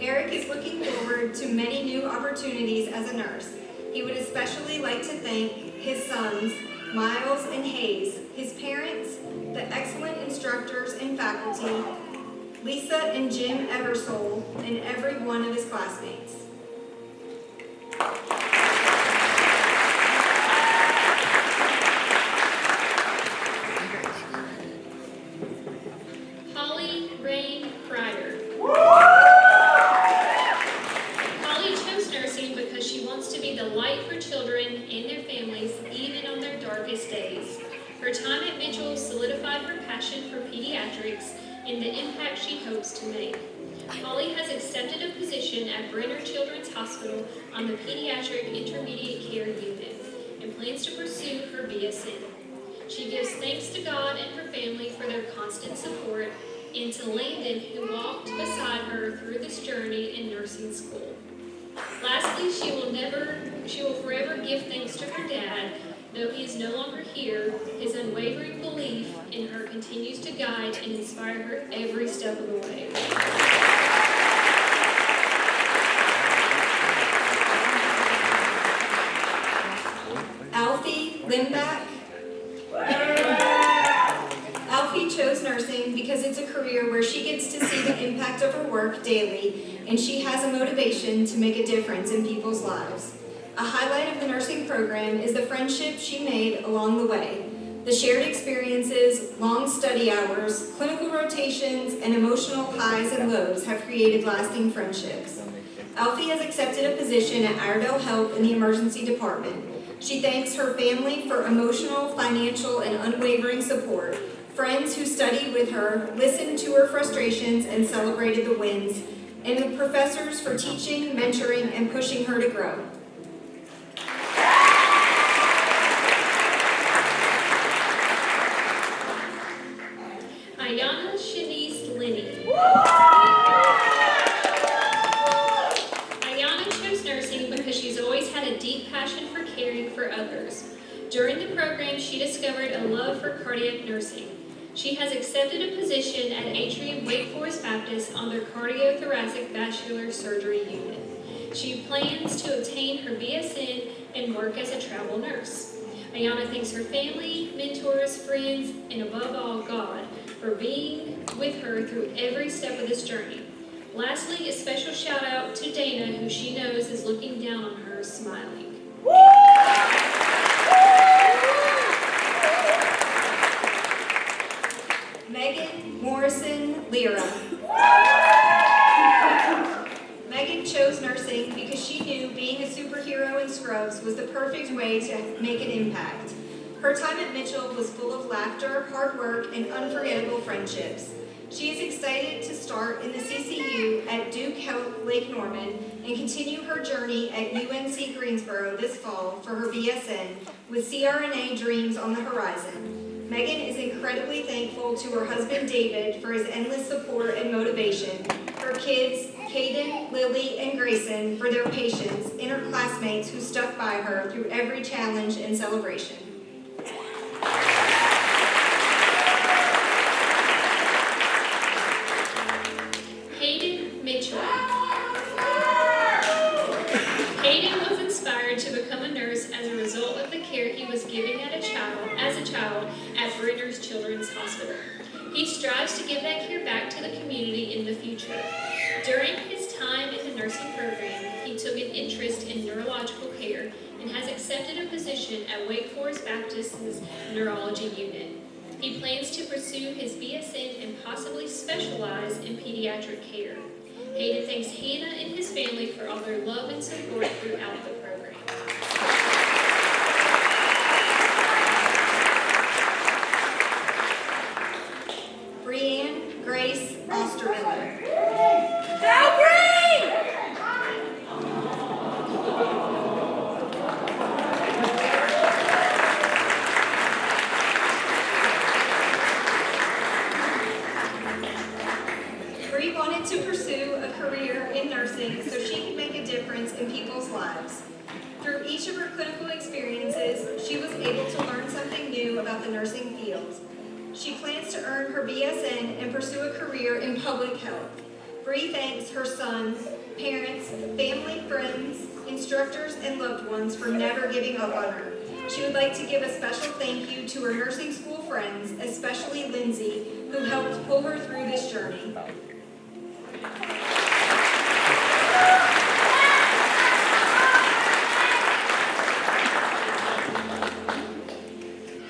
Eric is looking forward to many new opportunities as a nurse. He would especially like to thank his sons, Miles and Hayes, his parents, the excellent instructors and faculty, Lisa and Jim Eversole, and every one of his classmates. Holly Rain Kreider. Holly chose nursing because she wants to be the light for children and their families, even on their darkest days. Her time at Mitchell solidified her passion for pediatrics and the impact she hopes to make. Holly has accepted a position at Brenner Children's Hospital on the Pediatric Intermediate Care Unit and plans to pursue her BSN. She gives thanks to God and her family for their constant support, and to Landon, who walked beside her through this journey in nursing school. Lastly, she will forever give thanks to her dad. Though he is no longer here, his unwavering belief in her continues to guide and inspire her every step of the way. Alfie Limback. Alfie chose nursing because it's a career where she gets to see the impact of her work daily, and she has a motivation to make a difference in people's lives. A highlight of the nursing program is the friendships she made along the way. The shared experiences, long study hours, clinical rotations, and emotional highs and lows have created lasting friendships. Alfie has accepted a position at Iredell Health in the emergency department. She thanks her family for emotional, financial, and unwavering support, friends who studied with her, listened to her frustrations, and celebrated the wins, and the professors for teaching, mentoring, and pushing her to grow. Ayana Shanice Linney. Ayana chose nursing because she's always had a deep passion for caring for others. During the program, she discovered a love for cardiac nursing. She has accepted a position at Atrium Wake Forest Baptist on their cardiothoracic vascular surgery unit. She plans to obtain her BSN and work as a travel nurse. Ayana thanks her family, mentors, friends, and above all, God, for being with her through every step of this journey. Lastly, a special shout out to Dana, who she knows is looking down on her, smiling. Megan Morrison Lira. Megan chose nursing because she knew being a superhero in Scrubs was the perfect way to make an impact. Her time at Mitchell was full of laughter, hard work, and unforgettable friendships. She is excited to start in the CCU at Duke Health Lake Norman and continue her journey at UNC Greensboro this fall for her BSN with CRNA dreams on the horizon. Megan is incredibly thankful to her husband David for his endless support and motivation, her kids Caden, Lily, and Grayson for their patience, and her classmates who stuck by her through every challenge and celebration. Hayden Mitchell. Hayden was inspired to become a nurse as a result of the care he was giving as a child at Brenner's Children's Hospital. He strives to give that care back to the community in the future. During his time in the nursing program, he took an interest in neurological care and has accepted a position at Wake Forest Baptist's neurology unit. He plans to pursue his BSN and possibly specialize in pediatric care. Hayden thanks Hannah and his family for all their love and support throughout the program. Brianne Grace Ostermiller. Bree wanted to pursue a career in nursing so she could make a difference in people's lives. Through each of her clinical experiences, she was able to learn something new about the nursing field. She plans to earn her BSN and pursue a career in public health. Bree thanks her son, parents, family, friends, instructors, and loved ones for never giving up on her. She would like to give a special thank you to her nursing school friends, especially Lindsay, who helped pull her through this journey.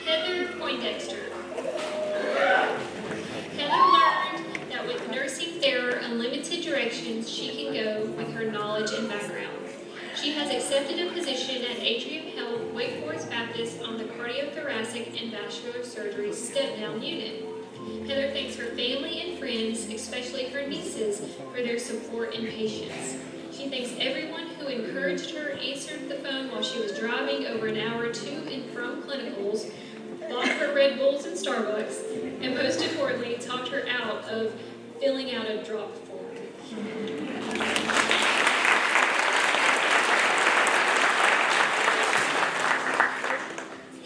Heather Poindexter. Heather learned that with nursing there are unlimited directions she can go with her knowledge and background. She has accepted a position at Atrium Health Wake Forest Baptist on the cardiothoracic and vascular surgery step-down unit. Heather thanks her family and friends, especially her nieces, for their support and patience. She thanks everyone who encouraged her, answered the phone while she was driving over an hour to and from clinicals, bought her Red Bulls and Starbucks, and most importantly, talked her out of filling out a drop form.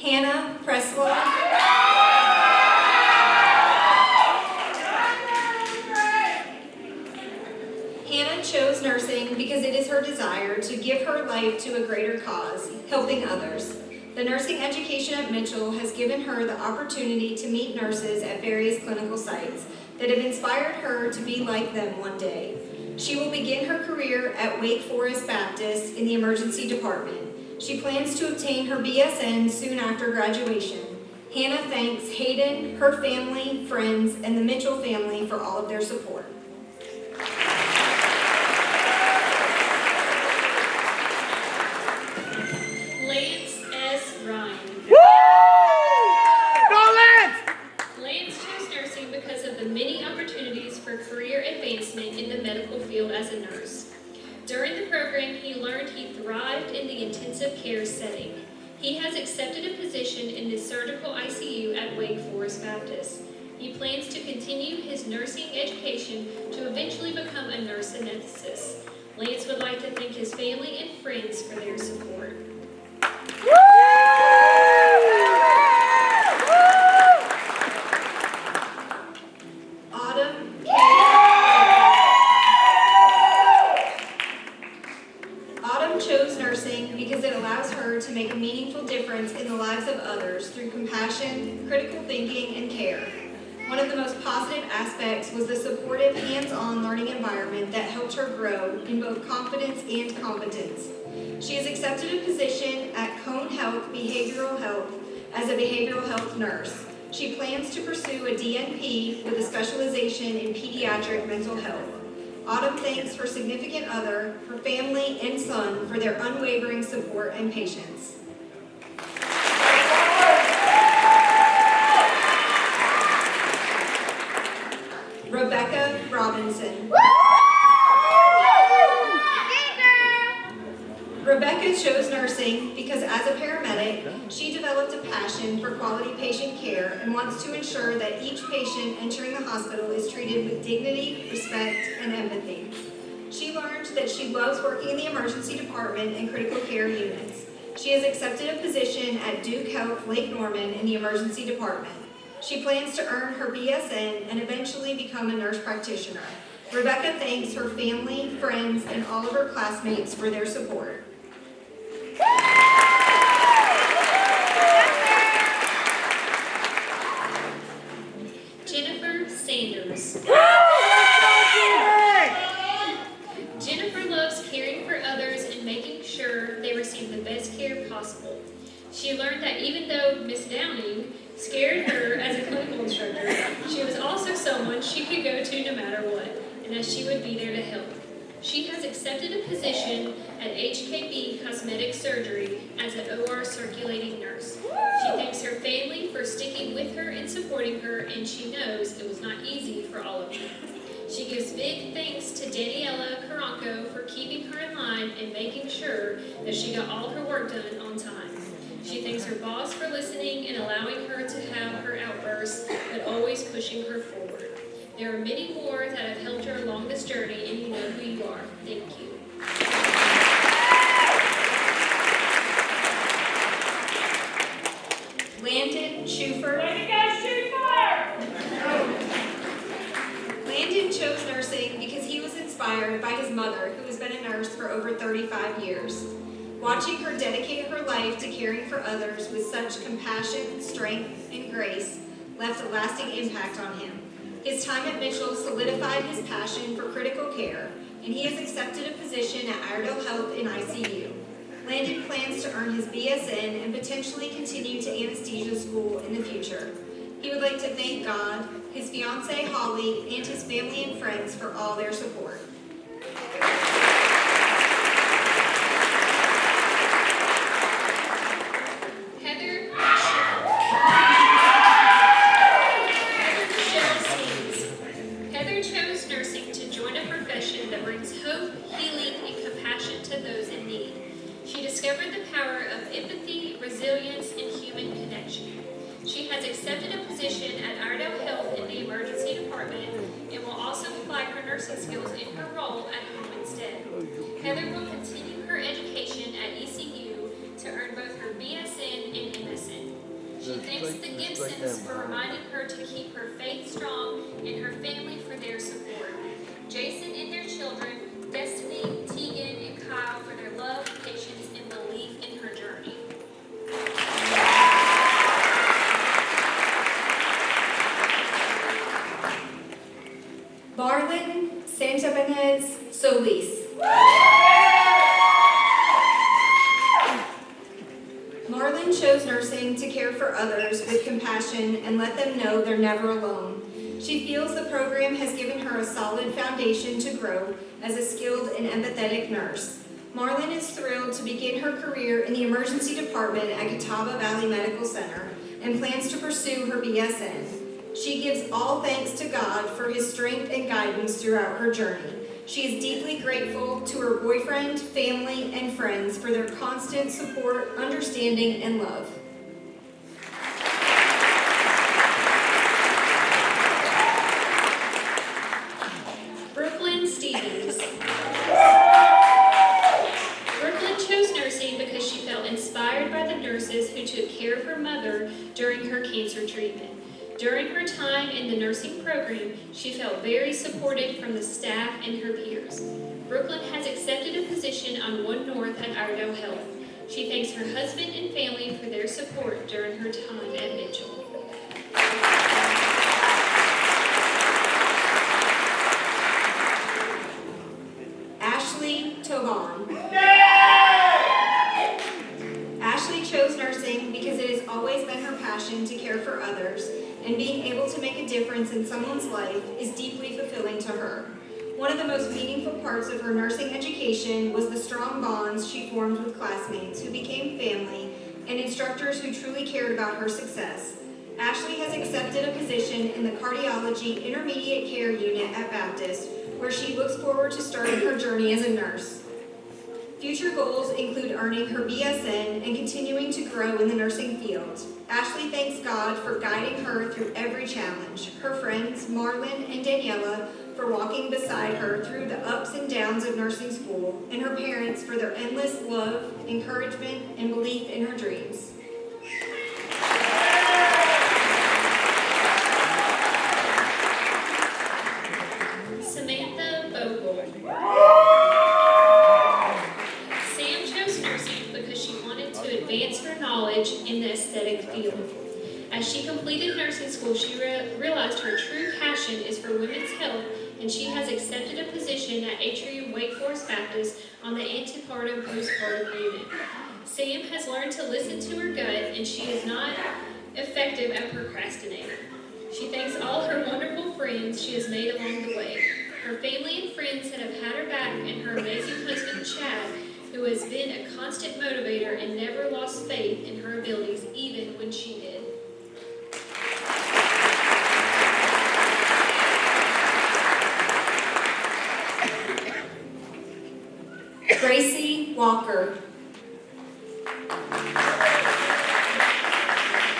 Hannah Preslaw. Hannah chose nursing because it is her desire to give her life to a greater cause, helping others. The nursing education at Mitchell has given her the opportunity to meet nurses at various clinical sites that have inspired her to be like them one day. She will begin her career at Wake Forest Baptist in the emergency department. She plans to obtain her BSN soon after graduation. Hannah thanks Hayden, her family, friends, and the Mitchell family for all of their support. Lance S. Ryan. Lance chose nursing because of the many opportunities for career advancement in the medical field as a nurse. During the program, he learned he thrived in the intensive care setting. He has accepted a position in the surgical ICU at Wake Forest Baptist. He plans to continue his nursing education to eventually become a nurse anesthetist. Lance would like to thank his family and friends for their support. Autumn K. Autumn chose nursing because it allows her to make a meaningful difference in the lives of others through compassion, critical thinking, and care. One of the most positive aspects was the supportive, hands-on learning environment that helped her grow in both confidence and competence. She has accepted a position at Cone Health Behavioral Health as a behavioral health nurse. She plans to pursue a DNP with a specialization in pediatric mental health. Autumn thanks her significant other, her family, and son for their unwavering support and patience. Rebecca Robinson. Rebecca chose nursing because as a paramedic, she developed a passion for quality patient care and wants to ensure that each patient entering the hospital is treated with dignity, respect, and empathy. She learned that she loves working in the emergency department and critical care units. She has accepted a position at Duke Health Lake Norman in the emergency department. She plans to earn her BSN and eventually become a nurse practitioner. Rebecca thanks her family, friends, and all of her classmates for their support. Jennifer Sanders. Jennifer loves caring for others and making sure they receive the best care possible. She learned that even though Miss Downing scared her as a clinical instructor, she was also someone she could go to no matter what, and that she would be there to help. She has accepted a position at HKB Cosmetic Surgery as an OR circulating nurse. She thanks her family for sticking with her and supporting her, and she knows it was not easy for all of them. She gives big thanks to Daniela Caranco for keeping her in line and making sure that she got all her work done on time. She thanks her boss for listening and allowing her to have her outbursts, but always pushing her forward. There are many more that have helped her along this journey, and you know who you are. Thank you. Landon Schufer. Landon chose nursing because he was inspired by his mother, who has been a nurse for over 35 years. Watching her dedicate her life to caring for others with such compassion, strength, and grace left a lasting impact on him. His time at Mitchell solidified his passion for critical care, and he has accepted a position at Iredell Health in ICU. Landon plans to earn his BSN and potentially continue to anesthesia school in the future. He would like to thank God, his fiancée Holly, and his family and friends for all their support. Heather chose nursing to join a profession that brings hope, healing, and compassion to those in need. She discovered the power of empathy, resilience, and human connection. She has accepted a position at Iredell Health in the emergency department and will also apply her nursing skills in her role at home instead. Heather will continue her education at ECU to earn both her BSN and MSN. She thanks the Gibsons for reminding her to keep her faith strong and her family for their support. Jason and their children, Destiny, Tegan, and Kyle for their love, patience, and belief in her journey. Marlon Santabanez Solis. Marlon chose nursing to care for others with compassion and let them know they're never alone. She feels the program has given her a solid foundation to grow as a skilled and empathetic nurse. Marlon is thrilled to begin her career in the emergency department at Catawba Valley Medical Center and plans to pursue her BSN. She gives all thanks to God for his strength and guidance throughout her journey. She is deeply grateful to her boyfriend, family, and friends for their constant support, understanding, and love. Brooklyn Stevens. Brooklyn chose nursing because she felt inspired by the nurses who took care of her mother during her cancer treatment. During her time in the nursing program, she felt very supported from the staff and her peers. Brooklyn has accepted a position on 1 North at Iredell Health. She thanks her husband and family for their support during her time at Mitchell. Ashley Toban. Ashley chose nursing because it has always been her passion to care for others, and being able to make a difference in someone's life is deeply fulfilling to her. One of the most meaningful parts of her nursing education was the strong bonds she formed with classmates who became family and instructors who truly cared about her success. Ashley has accepted a position in the cardiology intermediate care unit at Baptist, where she looks forward to starting her journey as a nurse. Future goals include earning her BSN and continuing to grow in the nursing field. Ashley thanks God for guiding her through every challenge, her friends, Marlon and Daniela, for walking beside her through the ups and downs of nursing school, and her parents for their endless love, encouragement, and belief in her dreams. Samantha Vogel. Sam chose nursing because she wanted to advance her knowledge in the aesthetic field. As she completed nursing school, she realized her true passion is for women's health, and she has accepted a position at Atrium Wake Forest Baptist on the antepartum postpartum unit. Sam has learned to listen to her gut, and she is not effective at procrastinating. She thanks all her wonderful friends she has made along the way, her family and friends that have had her back, and her amazing husband, Chad, who has been a constant motivator and never lost faith in her abilities, even when she did. Gracie Walker.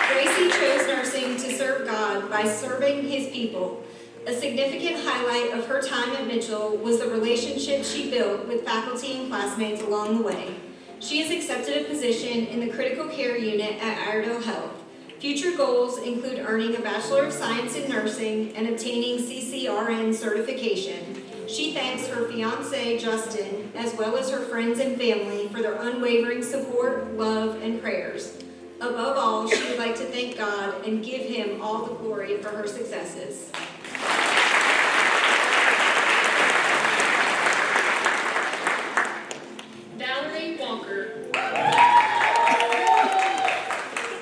Gracie chose nursing to serve God by serving his people. A significant highlight of her time at Mitchell was the relationship she built with faculty and classmates along the way. She has accepted a position in the critical care unit at Iredell Health. Future goals include earning a Bachelor of Science in Nursing and obtaining CCRN certification. She thanks her fiancé, Justin, as well as her friends and family for their unwavering support, love, and prayers. Above all, she would like to thank God and give him all the glory for her successes. Valerie Walker.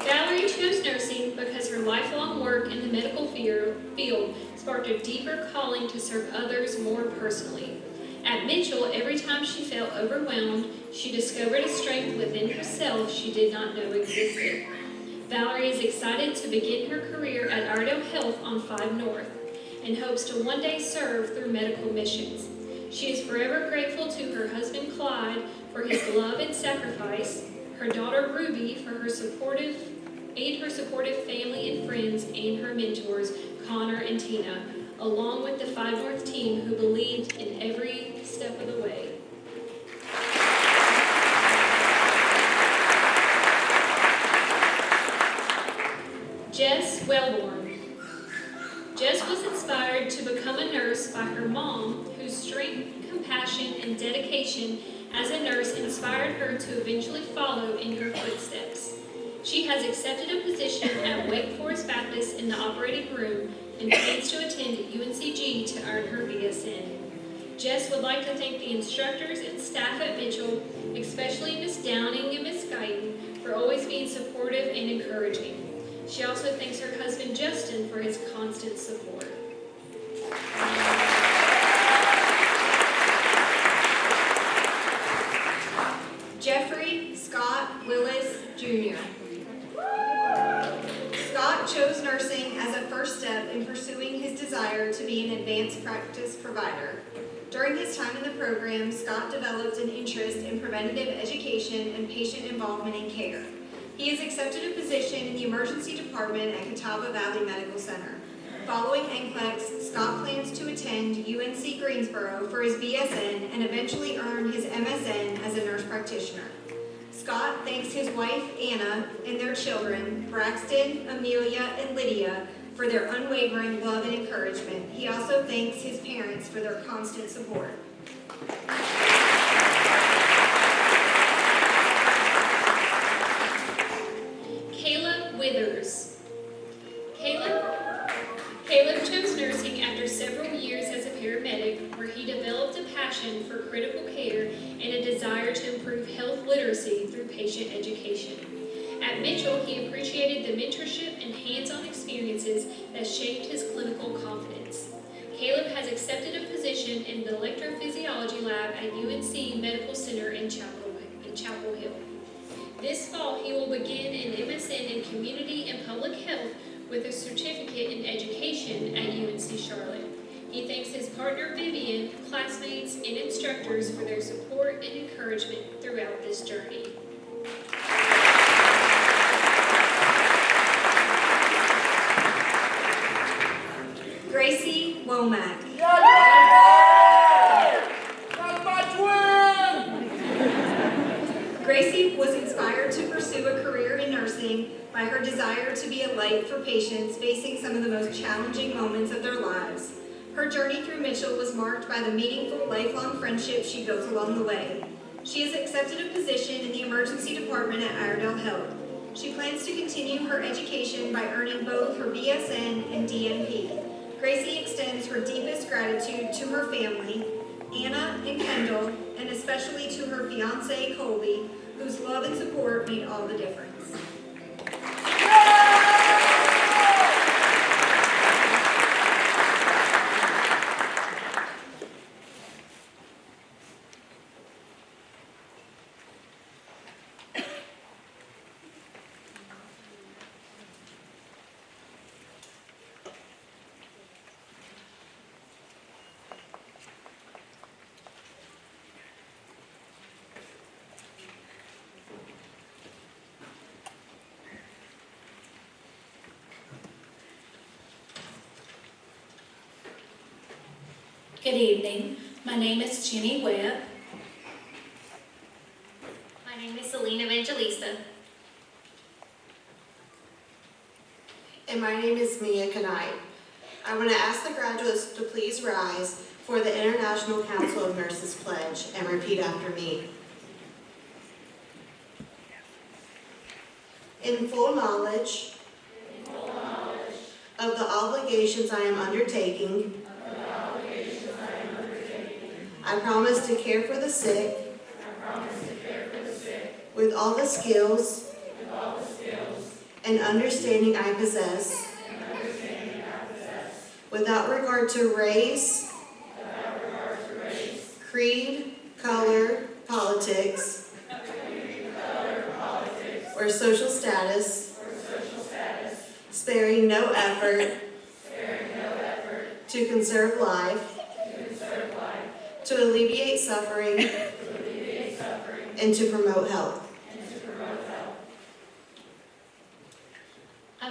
Valerie chose nursing because her lifelong work in the medical field sparked a deeper calling to serve others more personally. At Mitchell, every time she felt overwhelmed, she discovered a strength within herself she did not know existed. Valerie is excited to begin her career at Iredell Health on 5 North and hopes to one day serve through medical missions. She is forever grateful to her husband Clyde for his love and sacrifice, her daughter Ruby for her supportive aid her supportive family and friends, and her mentors, Connor and Tina, along with the 5 North team who believed in every step of the way. Jess Wellborn. Jess was inspired to become a nurse by her mom, whose strength, compassion, and dedication as a nurse inspired her to eventually follow in her footsteps. She has accepted a position at Wake Forest Baptist in the operating room and plans to attend UNCG to earn her BSN. Jess would like to thank the instructors and staff at Mitchell, especially Miss Downing and Miss Guyton, for always being supportive and encouraging. She also thanks her husband Justin for his constant support. Jeffrey Scott Willis Jr. Scott chose nursing as a first step in pursuing his desire to be an advanced practice provider. During his time in the program, Scott developed an interest in preventative education and patient involvement in care. He has accepted a position in the emergency department at Catawba Valley Medical Center. Following NCLEX, Scott plans to attend UNC Greensboro for his BSN and eventually earn his MSN as a nurse practitioner. Scott thanks his wife, Anna, and their children, Braxton, Amelia, and Lydia, for their unwavering love and encouragement. He also thanks his parents for their constant support. Caleb Withers. Caleb chose nursing after several years as a paramedic, where he developed a passion for critical care and a desire to improve health literacy through patient education. At Mitchell, he appreciated the mentorship and hands-on experiences that shaped his clinical confidence. Caleb has accepted a position in the electrophysiology lab at UNC Medical Center in Chapel Hill. This fall, he will begin an MSN in Community and Public Health with a certificate in education at UNC Charlotte. He thanks his partner Vivian, classmates, and instructors for their support and encouragement throughout this journey. Gracie Womack. That's my twin! Gracie was inspired to pursue a career in nursing by her desire to be a light for patients facing some of the most challenging moments of their lives. Her journey through Mitchell was marked by the meaningful, lifelong friendships she built along the way. She has accepted a position in the emergency department at Iredell Health. She plans to continue her education by earning both her BSN and DNP. Gracie extends her deepest gratitude to her family, Anna and Kendall, and especially to her fiancé, Colby, whose love and support made all the difference. Good evening. My name is Jenny Webb. My name is Selena Evangelista. And my name is Mia Knight. I want to ask the graduates to please rise for the International Council of Nurses Pledge and repeat after me. In full knowledge of the obligations I am undertaking, I promise to care for the sick with all the skills and understanding I possess, without regard to race, creed, color, politics, or social status, sparing no effort to conserve life, to alleviate suffering, and to promote health.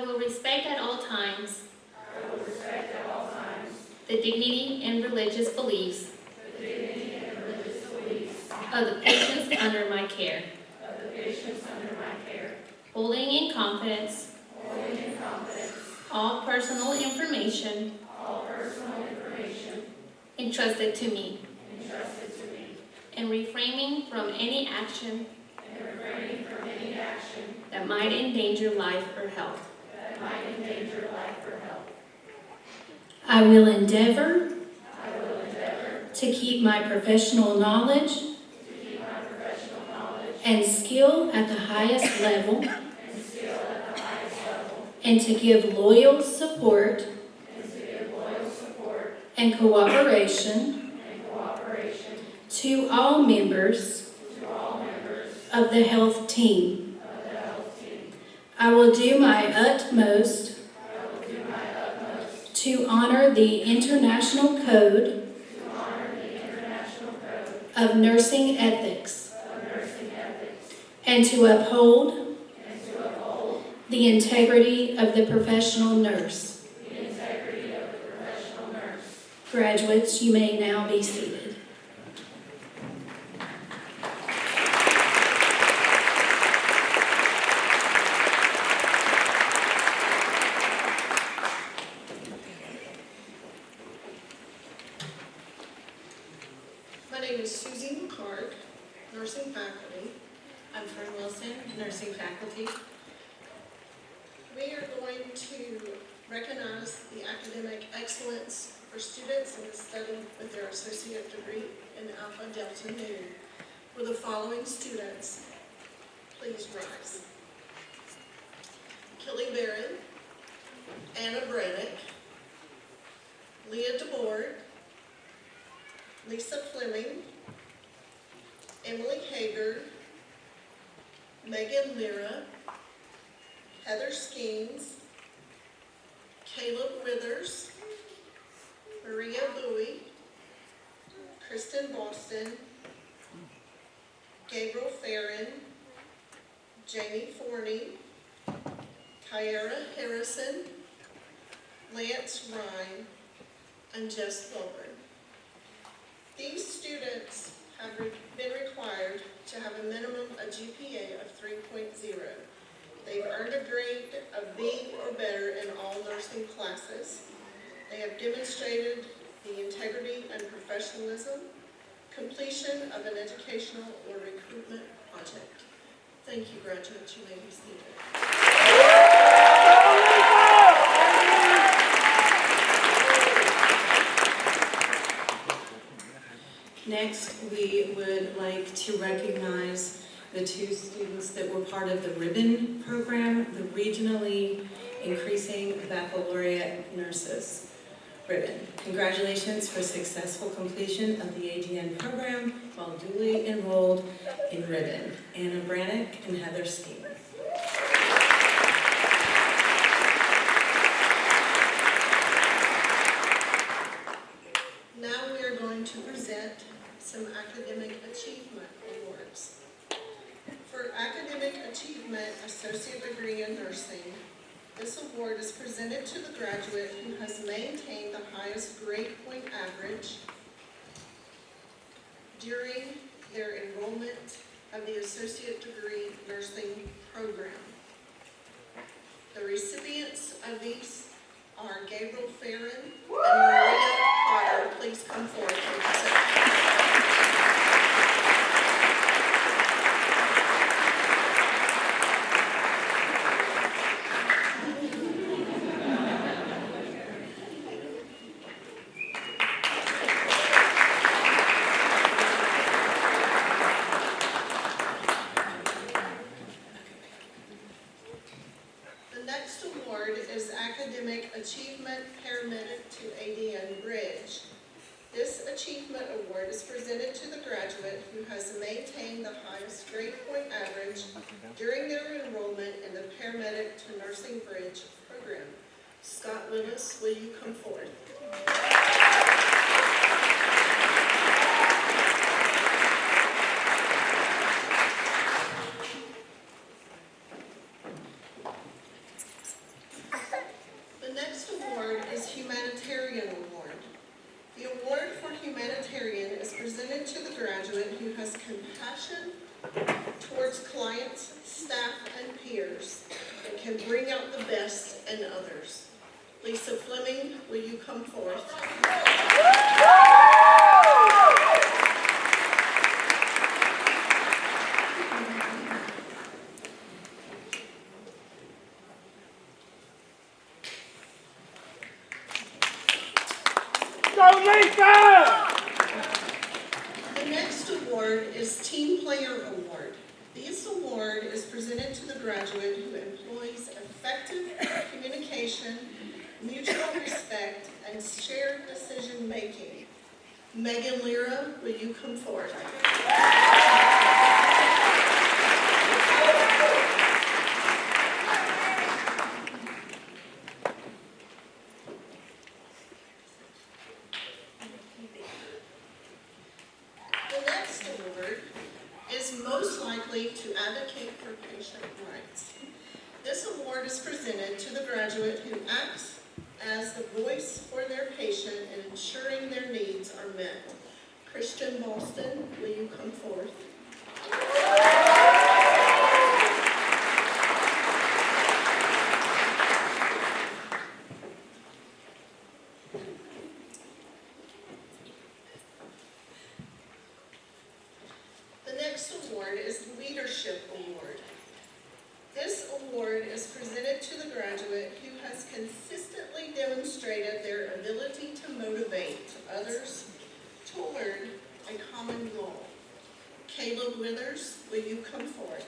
I will respect at all times the dignity and religious beliefs of the patients under my care. Holding in confidence all personal information entrusted to me. And refraining from any action that might endanger life or health. I will endeavor to keep my professional knowledge and skill at the highest level and to give loyal support and cooperation to all members of the health team. I will do my utmost to honor the International Code of Nursing Ethics and to uphold the integrity of the professional nurse. Graduates, you may now be seated. My name is Susie McCarg, nursing faculty. I'm Fern Wilson, nursing faculty. We are going to recognize the academic excellence for students in the study with their associate degree in Alpha Delta Nu. For the following students, please rise. Kelly Barron, Anna Brannick, Leah DeBoer, Lisa Fleming, Emily Hager, Megan Lira, Heather Skeens, Caleb Withers, Maria Bowie, Kristen Boston, Gabriel Farron, Jamie Forney, Kyara Harrison, Lance Ryan, and Jess Bowen. These students have been required to have a minimum a GPA of 3.0. They've earned a grade of B or better in all nursing classes. They have demonstrated the integrity and professionalism, completion of an educational or recruitment project. Thank you, graduates. You may be seated. Next, we would like to recognize the two students that were part of the Ribbon program, the Regionally Increasing Baccalaureate Nurses Ribbon. Congratulations for successful completion of the ADN program while duly enrolled in Ribbon. Anna Brannick and Heather Skeens. Now we are going to present some academic achievement awards. For academic achievement, associate degree in nursing, this award is presented to the graduate who has maintained the highest grade point average during their enrollment of the associate degree nursing program. The recipients of these are Gabriel Farron and Maria Potter. Please come forward and present. The next award is Academic Achievement Paramedic to ADN Bridge. This achievement award is presented to the graduate who has maintained the highest grade point average during their enrollment in the Paramedic to Nursing Bridge program. Scott Willis, will you come forward? leaders that can bring out the best in others. Lisa Fleming, will you come forth? Go Lisa! The next award is Team Player Award. This award is presented to the graduate who employs effective communication, mutual respect, and shared decision-making. Megan Lira, will you come forward? The next award is most likely to advocate for patient rights. This award is presented to the graduate who acts as the voice for their patient in ensuring their needs are met. Christian Boston, will you come forth? The next award is the Leadership Award. This award is presented to the graduate who has consistently demonstrated their ability to motivate others toward a common goal. Caleb Withers, will you come forward?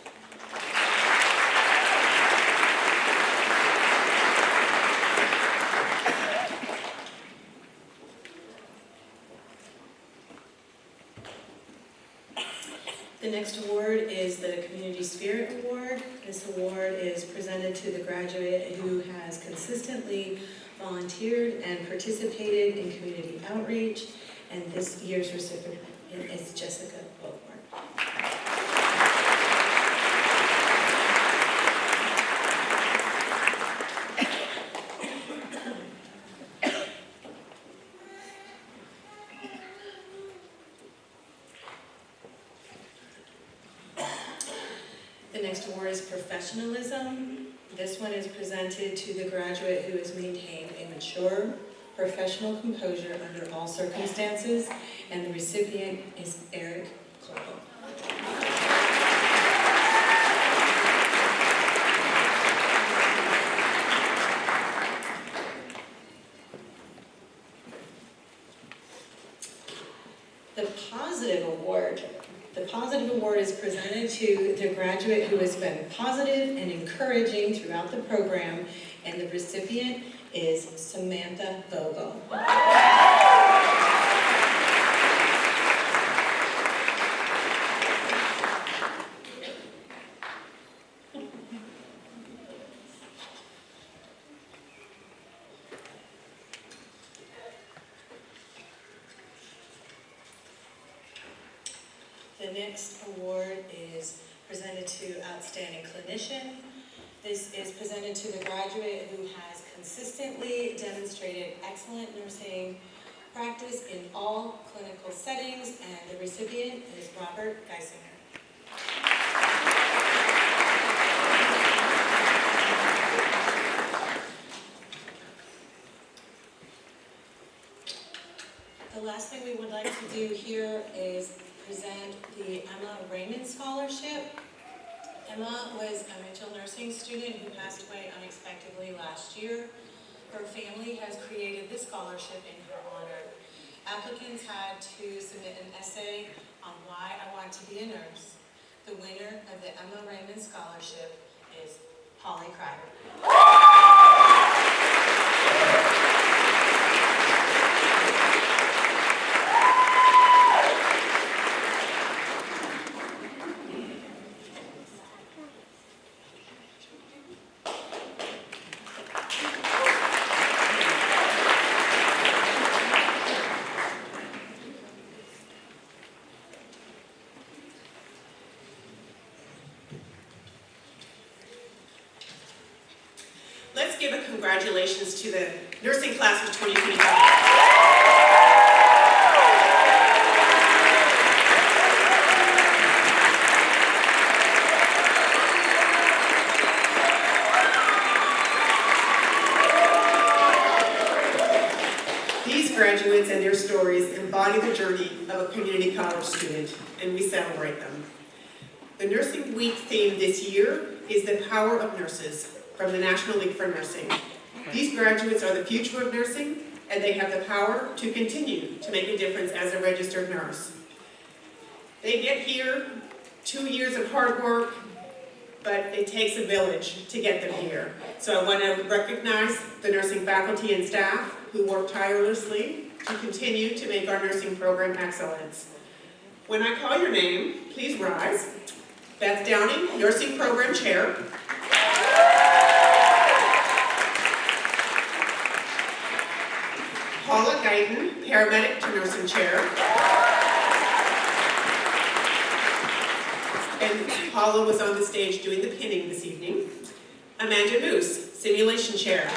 The next award is the Community Spirit Award. This award is presented to the graduate who has consistently volunteered and participated in community outreach, and this year's recipient is Jessica Beaumont. The next award is Professionalism. This one is presented to the graduate who has maintained a mature, professional composure under all circumstances, and the recipient is Eric Cole. The Positive Award. The Positive Award is presented to the graduate who has been positive and encouraging throughout the program, and the recipient is Samantha Vogel. The next award is presented to Outstanding Clinician. This is presented to the graduate who has consistently demonstrated excellent nursing practice in all clinical settings, and the recipient is Robert Geisinger. The last thing we would like to do here is present the Emma Raymond Scholarship. Emma was a Mitchell nursing student who passed away unexpectedly last year. Her family has created this scholarship in her honor. Applicants had to submit an essay on why I want to be a nurse. The winner of the Emma Raymond Scholarship is Holly Kreider. Let's give a congratulations to the nursing class of 2025. graduates and their stories embody the journey of a community college student, and we celebrate them. The Nursing Week theme this year is the power of nurses from the National League for Nursing. These graduates are the future of nursing, and they have the power to continue to make a difference as a registered nurse. They get here 2 years of hard work, but it takes a village to get them here. So I want to recognize the nursing faculty and staff who work tirelessly to continue to make our nursing program excellent. When I call your name, please rise. Beth Downing, Nursing Program Chair. Paula Guyton, Paramedic to Nursing Chair. And Paula was on the stage doing the pinning this evening. Amanda Moose, Simulation Chair.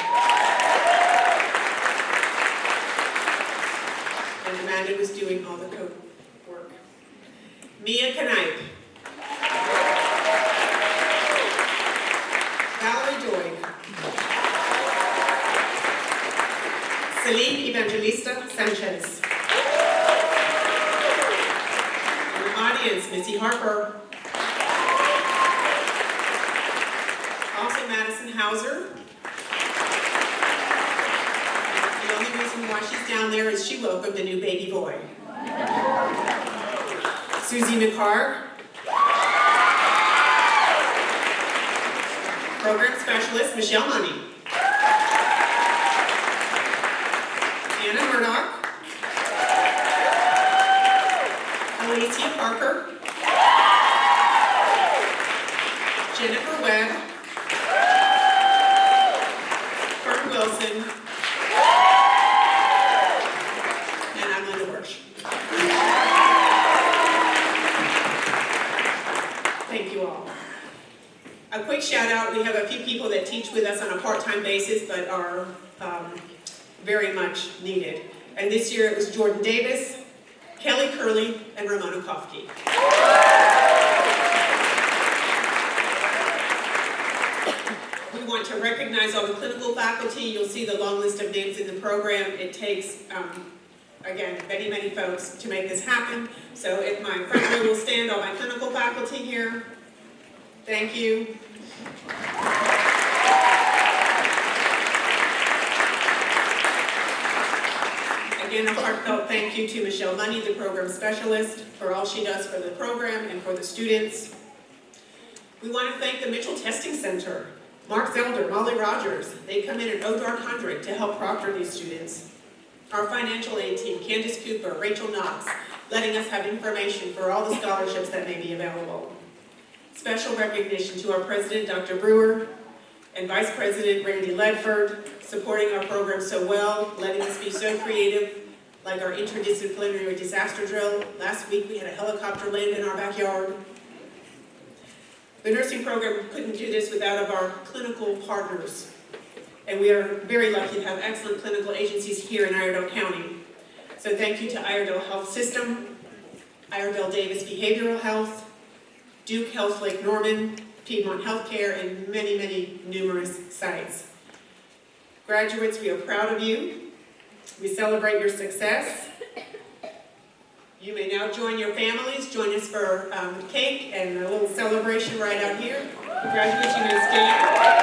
And Amanda was doing all the code work. Mia Knipe. Valerie Doig. Celine Evangelista Sanchez. In the audience, Missy Harper. Also Madison Hauser. The only reason why she's down there is she welcomed a new baby boy. Susie McHarg. Program Specialist, Michelle Money. Anna Murdoch. Alicia Parker. Jennifer Webb. Kurt Wilson. And I'm Linda Worsh. Thank you all. A quick shout out, we have a few people that teach with us on a part-time basis but are very much needed. And this year it was Jordan Davis, Kelly Curley, and Ramona Kofke. We want to recognize all the clinical faculty. You'll see the long list of names in the program. It takes, again, many, many folks to make this happen. So if my front row will stand, all my clinical faculty here. Thank you. Again, a heartfelt thank you to Michelle Money, the program specialist, for all she does for the program and for the students. We want to thank the Mitchell Testing Center, Mark Zelder, Molly Rogers. They come in at $1 to help proctor these students. Our financial aid team, Candace Cooper, Rachel Knox, letting us have information for all the scholarships that may be available. Special recognition to our president, Dr. Brewer, and Vice President Randy Ledford, supporting our program so well, letting us be so creative, like our interdisciplinary disaster drill. Last week we had a helicopter land in our backyard. The nursing program couldn't do this without our clinical partners. And we are very lucky to have excellent clinical agencies here in Iredell County. So thank you to Iredell Health System, Iredell Davis Behavioral Health, Duke Health Lake Norman, Piedmont Healthcare, and many, many numerous sites. Graduates, we are proud of you. We celebrate your success. You may now join your families. Join us for cake and a little celebration right out here. Graduates, you may stand.